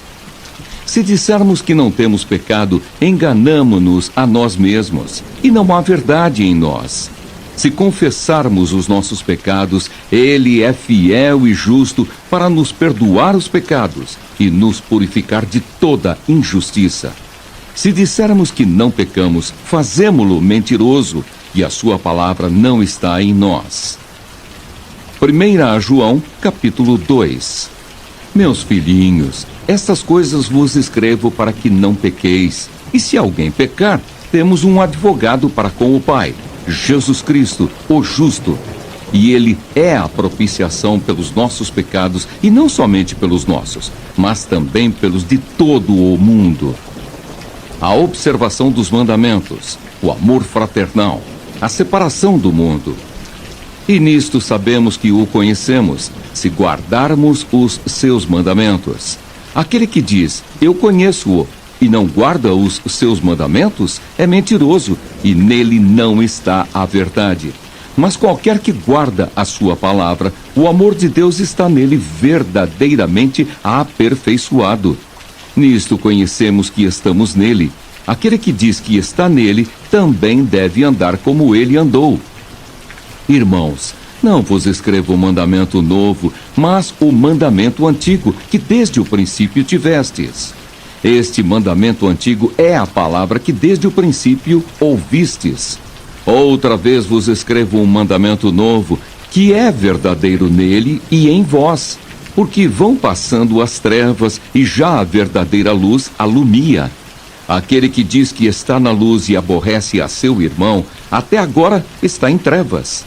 A: Se dissermos que não temos pecado, enganamo-nos a nós mesmos, e não há verdade em nós. Se confessarmos os nossos pecados, Ele é fiel e justo para nos perdoar os pecados e nos purificar de toda injustiça. Se dissermos que não pecamos, fazemo-lo mentiroso, e a sua palavra não está em nós. 1 João, capítulo 2. Meus filhinhos, estas coisas vos escrevo para que não pequeis. E se alguém pecar, temos um advogado para com o Pai, Jesus Cristo, o justo. E Ele é a propiciação pelos nossos pecados, e não somente pelos nossos, mas também pelos de todo o mundo. a observação dos mandamentos, o amor fraternal, a separação do mundo. E nisto sabemos que o conhecemos, se guardarmos os seus mandamentos. Aquele que diz, eu conheço-o, e não guarda os seus mandamentos, é mentiroso, e nele não está a verdade. Mas qualquer que guarda a sua palavra, o amor de Deus está nele verdadeiramente aperfeiçoado. Nisto conhecemos que estamos nele. Aquele que diz que está nele, também deve andar como ele andou. Irmãos, não vos escrevo um mandamento novo, mas o mandamento antigo, que desde o princípio tivestes. Este mandamento antigo é a palavra que desde o princípio ouvistes. Outra vez vos escrevo um mandamento novo, que é verdadeiro nele e em vós, porque vão passando as trevas e já a verdadeira luz alumia. Aquele que diz que está na luz e aborrece a seu irmão, até agora está em trevas.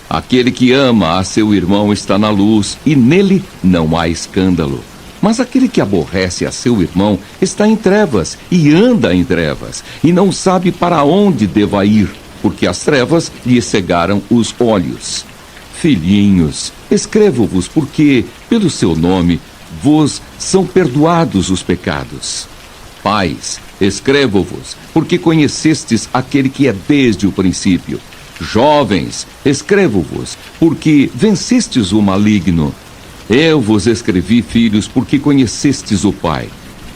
A: Aquele que ama a seu irmão está na luz, e nele não há escândalo. Mas aquele que aborrece a seu irmão está em trevas, e anda em trevas, e não sabe para onde deva ir, porque as trevas lhe cegaram os olhos. Filhinhos, escrevo-vos porque, pelo seu nome, vos são perdoados os pecados. Pais, escrevo-vos porque conhecestes aquele que é desde o princípio. Jovens, escrevo-vos, porque vencestes o maligno. Eu vos escrevi, filhos, porque conhecestes o Pai.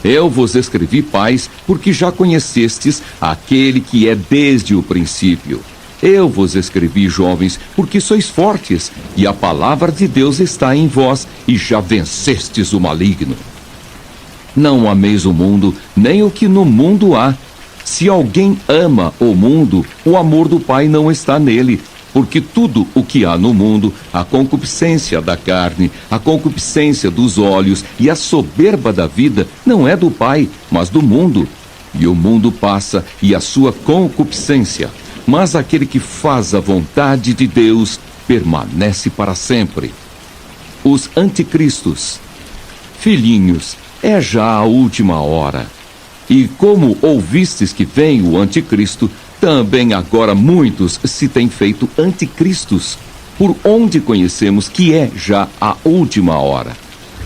A: Eu vos escrevi, pais, porque já conhecestes aquele que é desde o princípio. Eu vos escrevi, jovens, porque sois fortes, e a palavra de Deus está em vós, e já vencestes o maligno. Não ameis o mundo, nem o que no mundo há. Se alguém ama o mundo, o amor do Pai não está nele, porque tudo o que há no mundo, a concupiscência da carne, a concupiscência dos olhos e a soberba da vida, não é do Pai, mas do mundo. E o mundo passa e a sua concupiscência, mas aquele que faz a vontade de Deus permanece para sempre. Os anticristos. Filhinhos, é já a última hora. E como ouvistes que vem o anticristo, também agora muitos se têm feito anticristos, por onde conhecemos que é já a última hora.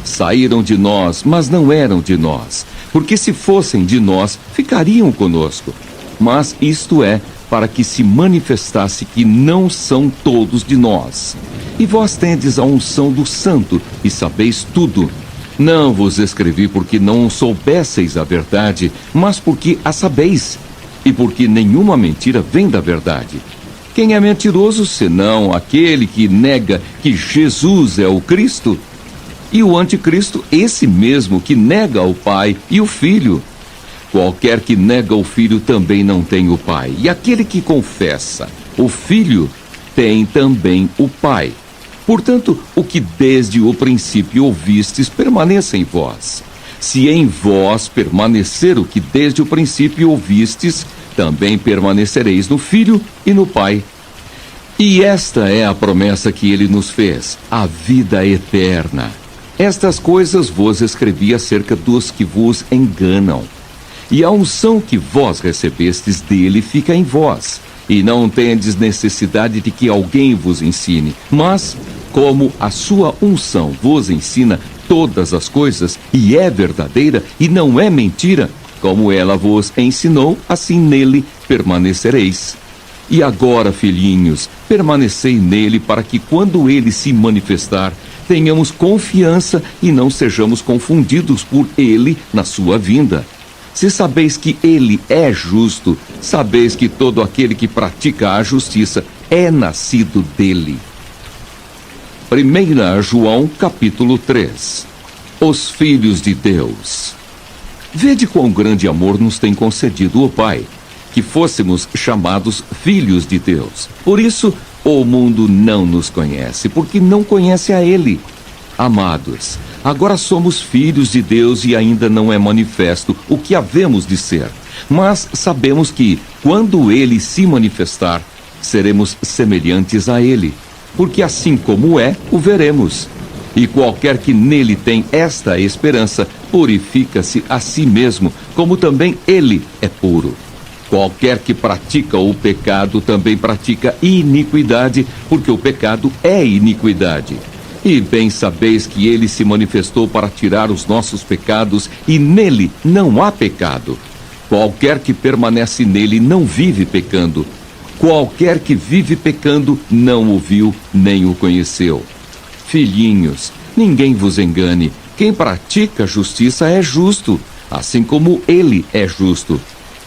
A: Saíram de nós, mas não eram de nós, porque se fossem de nós, ficariam conosco. Mas isto é, para que se manifestasse que não são todos de nós. E vós tendes a unção do Santo, e sabeis tudo. Não vos escrevi porque não soubesseis a verdade, mas porque a sabeis, e porque nenhuma mentira vem da verdade. Quem é mentiroso, senão aquele que nega que Jesus é o Cristo? E o anticristo, esse mesmo que nega o Pai e o Filho. Qualquer que nega o Filho também não tem o Pai, e aquele que confessa o Filho tem também o Pai. Portanto, o que desde o princípio ouvistes permaneça em vós. Se em vós permanecer o que desde o princípio ouvistes, também permanecereis no Filho e no Pai. E esta é a promessa que ele nos fez, a vida eterna. Estas coisas vos escrevi acerca dos que vos enganam. E a unção que vós recebestes dele fica em vós, e não tendes necessidade de que alguém vos ensine, mas, como a sua unção vos ensina todas as coisas, e é verdadeira e não é mentira, como ela vos ensinou, assim nele permanecereis. E agora, filhinhos, permanecei nele, para que quando ele se manifestar, tenhamos confiança e não sejamos confundidos por ele na sua vinda. Se sabeis que ele é justo, sabeis que todo aquele que pratica a justiça é nascido dele. 1 João capítulo 3. Os filhos de Deus. Vede quão grande amor nos tem concedido o Pai, que fôssemos chamados filhos de Deus. Por isso, o mundo não nos conhece, porque não conhece a ele. Amados, agora somos filhos de Deus e ainda não é manifesto o que havemos de ser. Mas sabemos que, quando ele se manifestar, seremos semelhantes a ele, porque assim como é, o veremos. E qualquer que nele tem esta esperança, purifica-se a si mesmo, como também ele é puro. Qualquer que pratica o pecado também pratica iniquidade, porque o pecado é iniquidade. E bem sabeis que ele se manifestou para tirar os nossos pecados, e nele não há pecado. Qualquer que permanece nele não vive pecando. Qualquer que vive pecando não o viu nem o conheceu. Filhinhos, ninguém vos engane. Quem pratica justiça é justo, assim como ele é justo.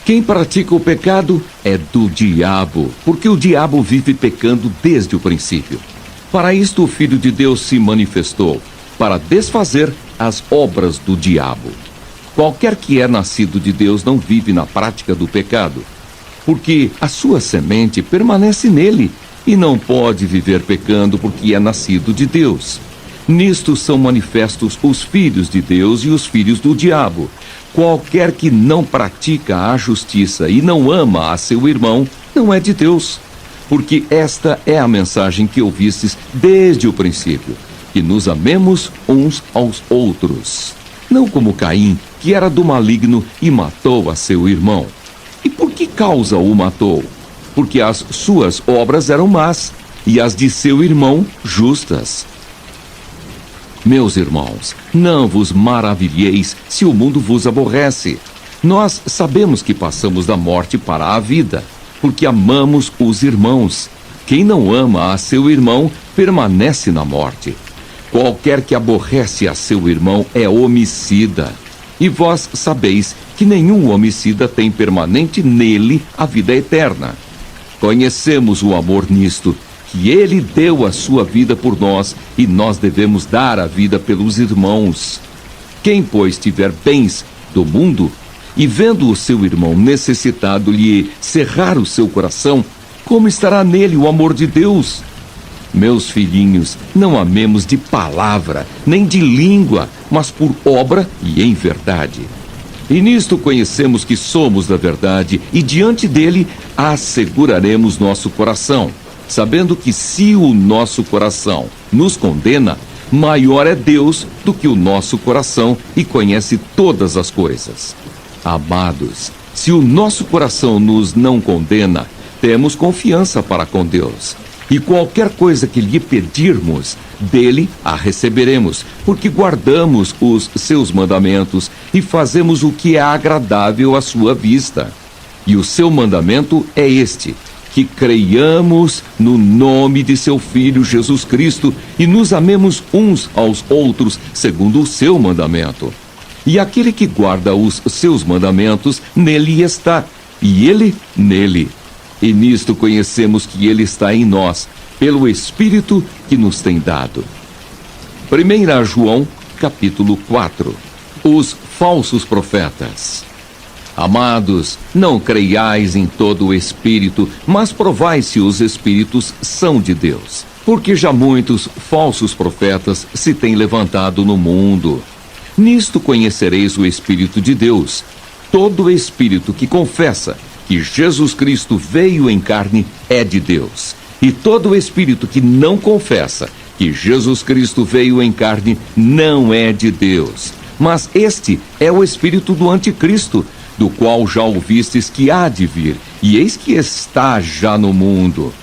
A: Quem pratica o pecado é do diabo, porque o diabo vive pecando desde o princípio. Para isto o Filho de Deus se manifestou, para desfazer as obras do diabo. Qualquer que é nascido de Deus não vive na prática do pecado, porque a sua semente permanece nele, e não pode viver pecando porque é nascido de Deus. Nisto são manifestos os filhos de Deus e os filhos do diabo. Qualquer que não pratica a justiça e não ama a seu irmão, não é de Deus. Porque esta é a mensagem que ouvistes desde o princípio, que nos amemos uns aos outros. Não como Caim, que era do maligno e matou a seu irmão. E por que causa o matou? Porque as suas obras eram más, e as de seu irmão justas. Meus irmãos, não vos maravilheis se o mundo vos aborrece. Nós sabemos que passamos da morte para a vida, porque amamos os irmãos. Quem não ama a seu irmão permanece na morte. Qualquer que aborrece a seu irmão é homicida. E vós sabeis que nenhum homicida tem permanente nele a vida eterna. Conhecemos o amor nisto, que ele deu a sua vida por nós, e nós devemos dar a vida pelos irmãos. Quem, pois, tiver bens do mundo, e vendo o seu irmão necessitado lhe cerrar o seu coração, como estará nele o amor de Deus? Meus filhinhos, não amemos de palavra, nem de língua, mas por obra e em verdade. E nisto conhecemos que somos da verdade, e diante dele asseguraremos nosso coração, sabendo que se o nosso coração nos condena, maior é Deus do que o nosso coração e conhece todas as coisas. Amados, se o nosso coração nos não condena, temos confiança para com Deus. E qualquer coisa que lhe pedirmos, dele a receberemos, porque guardamos os seus mandamentos e fazemos o que é agradável à sua vista. E o seu mandamento é este: que creiamos no nome de seu Filho Jesus Cristo e nos amemos uns aos outros segundo o seu mandamento. E aquele que guarda os seus mandamentos, nele está, e ele nele. E nisto conhecemos que ele está em nós, pelo Espírito que nos tem dado. 1 João, capítulo 4. Os falsos profetas. Amados, não creiais em todo o Espírito, mas provai se os Espíritos são de Deus. Porque já muitos falsos profetas se têm levantado no mundo. Nisto conhecereis o Espírito de Deus. Todo Espírito que confessa que Jesus Cristo veio em carne é de Deus. E todo Espírito que não confessa que Jesus Cristo veio em carne não é de Deus. Mas este é o espírito do anticristo, do qual já ouvistes que há de vir, e eis que está já no mundo.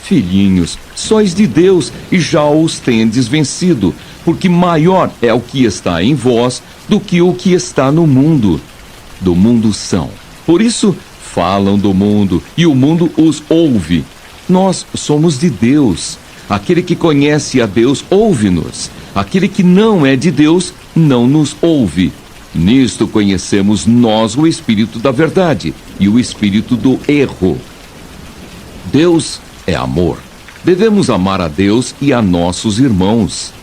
A: Filhinhos, sois de Deus e já os tendes vencido, porque maior é o que está em vós do que o que está no mundo. Do mundo são. Por isso, falam do mundo, e o mundo os ouve. Nós somos de Deus. Aquele que conhece a Deus, ouve-nos. Aquele que não é de Deus, não nos ouve. Nisto conhecemos nós o espírito da verdade e o espírito do erro. Deus é amor. Devemos amar a Deus e a nossos irmãos.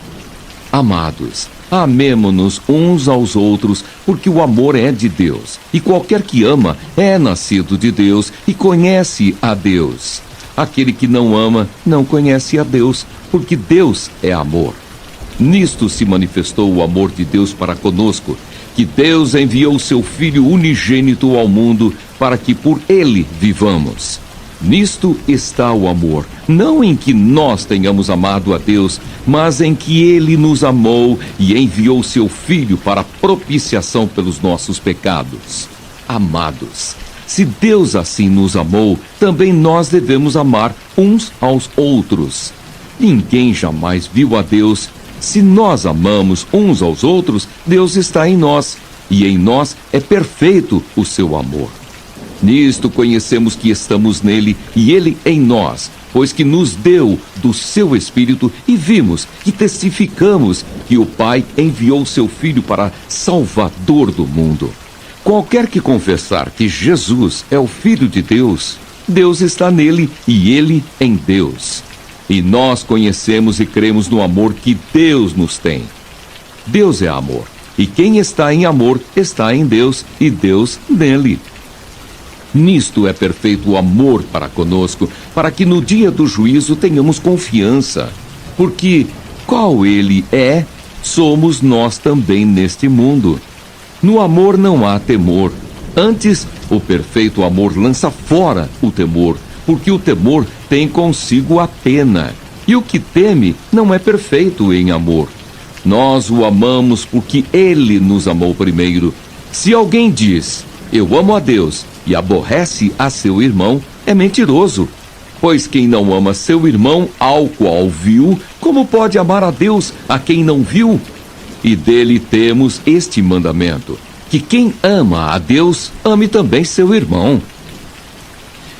A: Amados, amemo-nos uns aos outros, porque o amor é de Deus. E qualquer que ama é nascido de Deus e conhece a Deus. Aquele que não ama não conhece a Deus, porque Deus é amor. Nisto se manifestou o amor de Deus para conosco, que Deus enviou seu Filho unigênito ao mundo para que por ele vivamos. Nisto está o amor, não em que nós tenhamos amado a Deus, mas em que Ele nos amou e enviou seu Filho para propiciação pelos nossos pecados. Amados, se Deus assim nos amou, também nós devemos amar uns aos outros. Ninguém jamais viu a Deus. Se nós amamos uns aos outros, Deus está em nós, e em nós é perfeito o seu amor. Nisto conhecemos que estamos nele e ele em nós, pois que nos deu do seu Espírito, e vimos e testificamos que o Pai enviou seu Filho para Salvador do mundo. Qualquer que confessar que Jesus é o Filho de Deus, Deus está nele e ele em Deus. E nós conhecemos e cremos no amor que Deus nos tem. Deus é amor, e quem está em amor está em Deus e Deus nele. Nisto é perfeito o amor para conosco, para que no dia do juízo tenhamos confiança. Porque qual ele é, somos nós também neste mundo. No amor não há temor. Antes, o perfeito amor lança fora o temor, porque o temor tem consigo a pena. E o que teme não é perfeito em amor. Nós o amamos porque ele nos amou primeiro. Se alguém diz, eu amo a Deus, e aborrece a seu irmão, é mentiroso. Pois quem não ama seu irmão, ao qual viu, como pode amar a Deus, a quem não viu? E dele temos este mandamento, que quem ama a Deus, ame também seu irmão.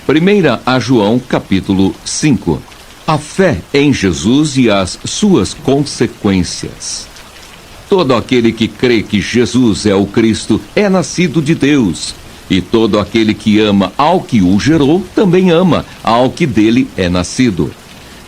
A: 1 João, capítulo 5. A fé em Jesus e as suas consequências. Todo aquele que crê que Jesus é o Cristo é nascido de Deus. E todo aquele que ama ao que o gerou, também ama ao que dele é nascido.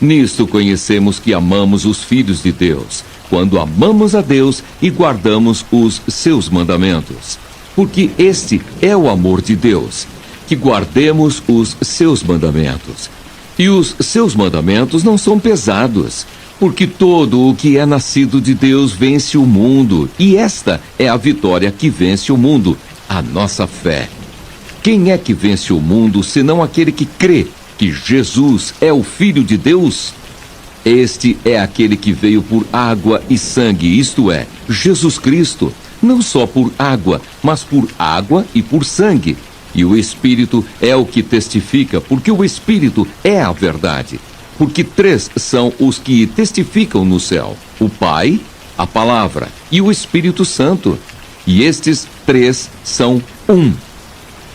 A: Nisto conhecemos que amamos os filhos de Deus, quando amamos a Deus e guardamos os seus mandamentos. Porque este é o amor de Deus, que guardemos os seus mandamentos. E os seus mandamentos não são pesados, porque todo o que é nascido de Deus vence o mundo, e esta é a vitória que vence o mundo, a nossa fé. Quem é que vence o mundo, senão aquele que crê que Jesus é o Filho de Deus? Este é aquele que veio por água e sangue, isto é, Jesus Cristo, não só por água, mas por água e por sangue. E o Espírito é o que testifica, porque o Espírito é a verdade. Porque 3 são os que testificam no céu: o Pai, a Palavra e o Espírito Santo. E estes 3 são um.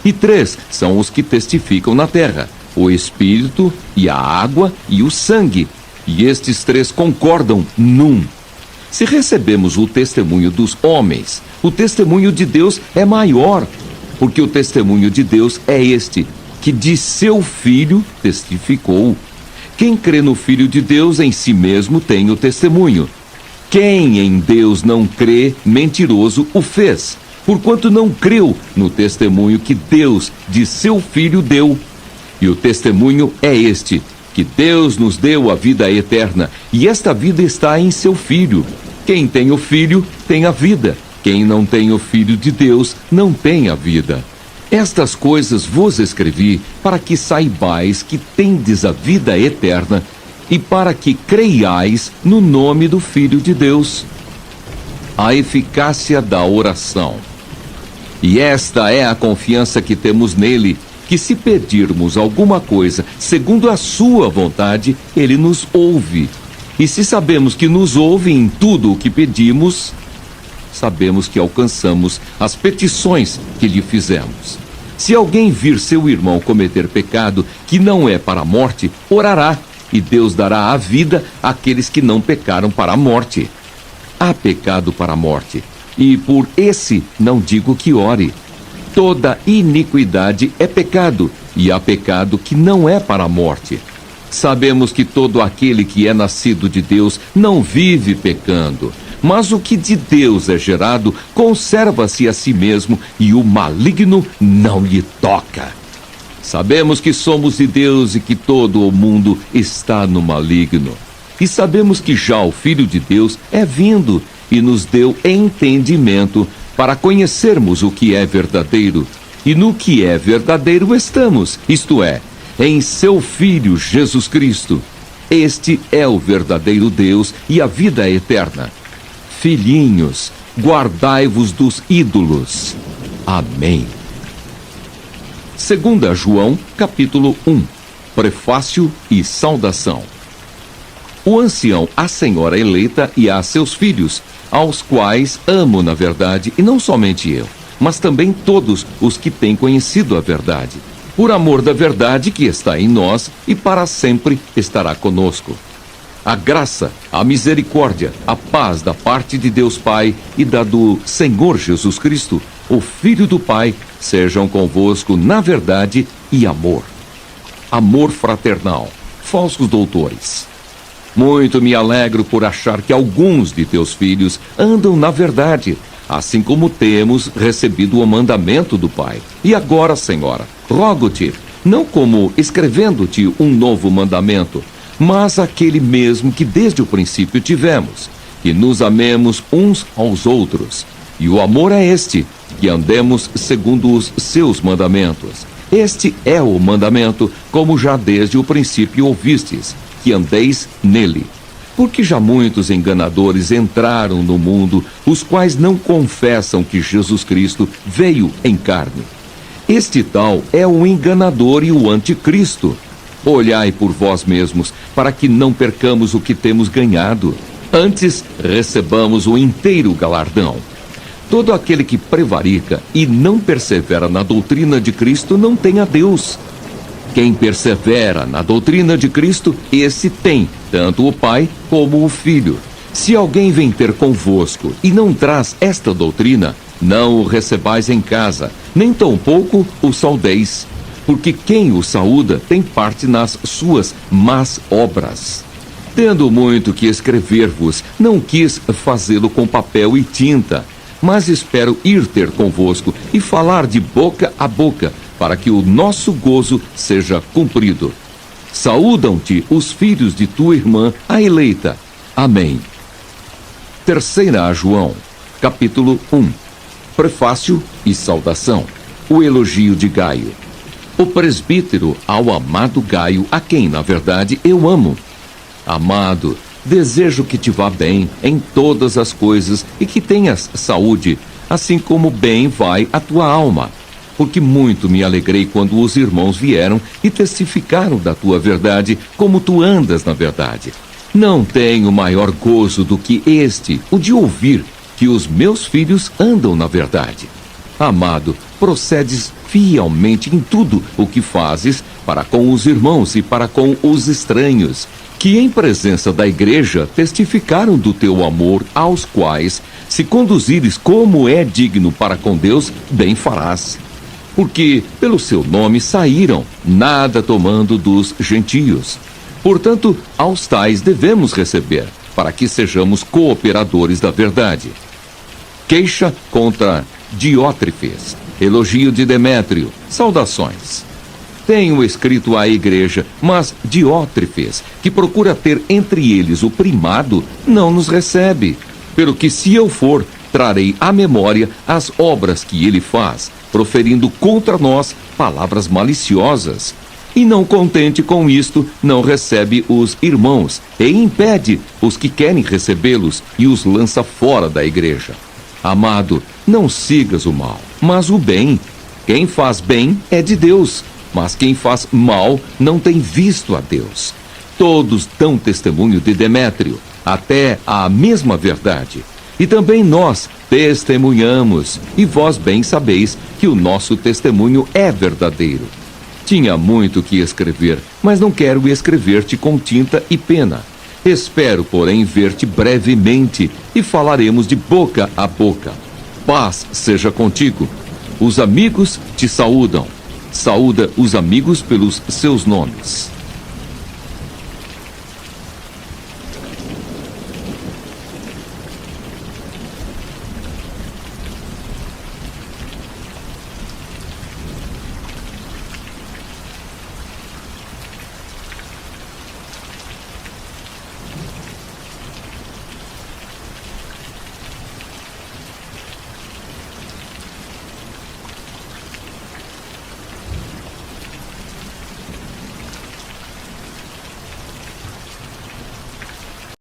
A: E 3 são os que testificam na terra: o Espírito e a água e o sangue. E estes 3 concordam num. Se recebemos o testemunho dos homens, o testemunho de Deus é maior, porque o testemunho de Deus é este, que de seu Filho testificou. Quem crê no Filho de Deus em si mesmo tem o testemunho. Quem em Deus não crê, mentiroso o fez, porquanto não creu no testemunho que Deus de seu Filho deu. E o testemunho é este, que Deus nos deu a vida eterna, e esta vida está em seu Filho. Quem tem o Filho tem a vida. Quem não tem o Filho de Deus não tem a vida. Estas coisas vos escrevi para que saibais que tendes a vida eterna e para que creiais no nome do Filho de Deus. A eficácia da oração. E esta é a confiança que temos nele, que se pedirmos alguma coisa segundo a sua vontade, ele nos ouve. E se sabemos que nos ouve em tudo o que pedimos, sabemos que alcançamos as petições que lhe fizemos. Se alguém vir seu irmão cometer pecado que não é para a morte, orará, e Deus dará a vida àqueles que não pecaram para a morte. Há pecado para a morte, e por esse não digo que ore. Toda iniquidade é pecado, e há pecado que não é para a morte. Sabemos que todo aquele que é nascido de Deus não vive pecando, mas o que de Deus é gerado conserva-se a si mesmo, e o maligno não lhe toca. Sabemos que somos de Deus e que todo o mundo está no maligno. E sabemos que já o Filho de Deus é vindo e nos deu entendimento para conhecermos o que é verdadeiro. E no que é verdadeiro estamos, isto é, em seu Filho Jesus Cristo. Este é o verdadeiro Deus e a vida eterna. Filhinhos, guardai-vos dos ídolos. Amém. 2 João, capítulo 1. Prefácio e saudação. O ancião à senhora eleita e a seus filhos, aos quais amo na verdade, e não somente eu, mas também todos os que têm conhecido a verdade, por amor da verdade que está em nós e para sempre estará conosco. A graça, a misericórdia, a paz da parte de Deus Pai e da do Senhor Jesus Cristo, o Filho do Pai, sejam convosco na verdade e amor. Amor fraternal, falsos doutores. Muito me alegro por achar que alguns de teus filhos andam na verdade, assim como temos recebido o mandamento do Pai. E agora, Senhora, rogo-te, não como escrevendo-te um novo mandamento, mas aquele mesmo que desde o princípio tivemos, que nos amemos uns aos outros. E o amor é este, que andemos segundo os seus mandamentos. Este é o mandamento, como já desde o princípio ouvistes, que andeis nele. Porque já muitos enganadores entraram no mundo, os quais não confessam que Jesus Cristo veio em carne. Este tal é o enganador e o anticristo. Olhai por vós mesmos, para que não percamos o que temos ganhado. Antes, recebamos o inteiro galardão. Todo aquele que prevarica e não persevera na doutrina de Cristo não tem a Deus. Quem persevera na doutrina de Cristo, esse tem tanto o Pai como o Filho. Se alguém vem ter convosco e não traz esta doutrina, não o recebais em casa, nem tampouco o saudeis, porque quem o saúda tem parte nas suas más obras. Tendo muito que escrever-vos, não quis fazê-lo com papel e tinta, mas espero ir ter convosco e falar de boca a boca, para que o nosso gozo seja cumprido. Saúdam-te os filhos de tua irmã, a eleita. Amém. 3 João, capítulo 1. Prefácio e saudação. O elogio de Gaio. O presbítero ao amado Gaio, a quem, na verdade, eu amo. Amado, desejo que te vá bem em todas as coisas e que tenhas saúde, assim como bem vai a tua alma. Porque muito me alegrei quando os irmãos vieram e testificaram da tua verdade, como tu andas na verdade. Não tenho maior gozo do que este, o de ouvir que os meus filhos andam na verdade. Amado, procedes fielmente em tudo o que fazes para com os irmãos e para com os estranhos, que em presença da igreja testificaram do teu amor, aos quais, se conduzires como é digno para com Deus, bem farás. Porque pelo seu nome saíram, nada tomando dos gentios. Portanto, aos tais devemos receber, para que sejamos cooperadores da verdade. Queixa contra Diótrefes, elogio de Demétrio, saudações. Tenho escrito à igreja, mas Diótrefes, que procura ter entre eles o primado, não nos recebe. Pelo que se eu for, trarei à memória as obras que ele faz, proferindo contra nós palavras maliciosas. E não contente com isto, não recebe os irmãos, e impede os que querem recebê-los, e os lança fora da igreja. Amado, não sigas o mal, mas o bem. Quem faz bem é de Deus, mas quem faz mal não tem visto a Deus. Todos dão testemunho de Demétrio, até a mesma verdade. E também nós testemunhamos, e vós bem sabeis que o nosso testemunho é verdadeiro. Tinha muito que escrever, mas não quero escrever-te com tinta e pena. Espero, porém, ver-te brevemente, e falaremos de boca a boca. Paz seja contigo. Os amigos te saúdam. Saúda os amigos pelos seus nomes.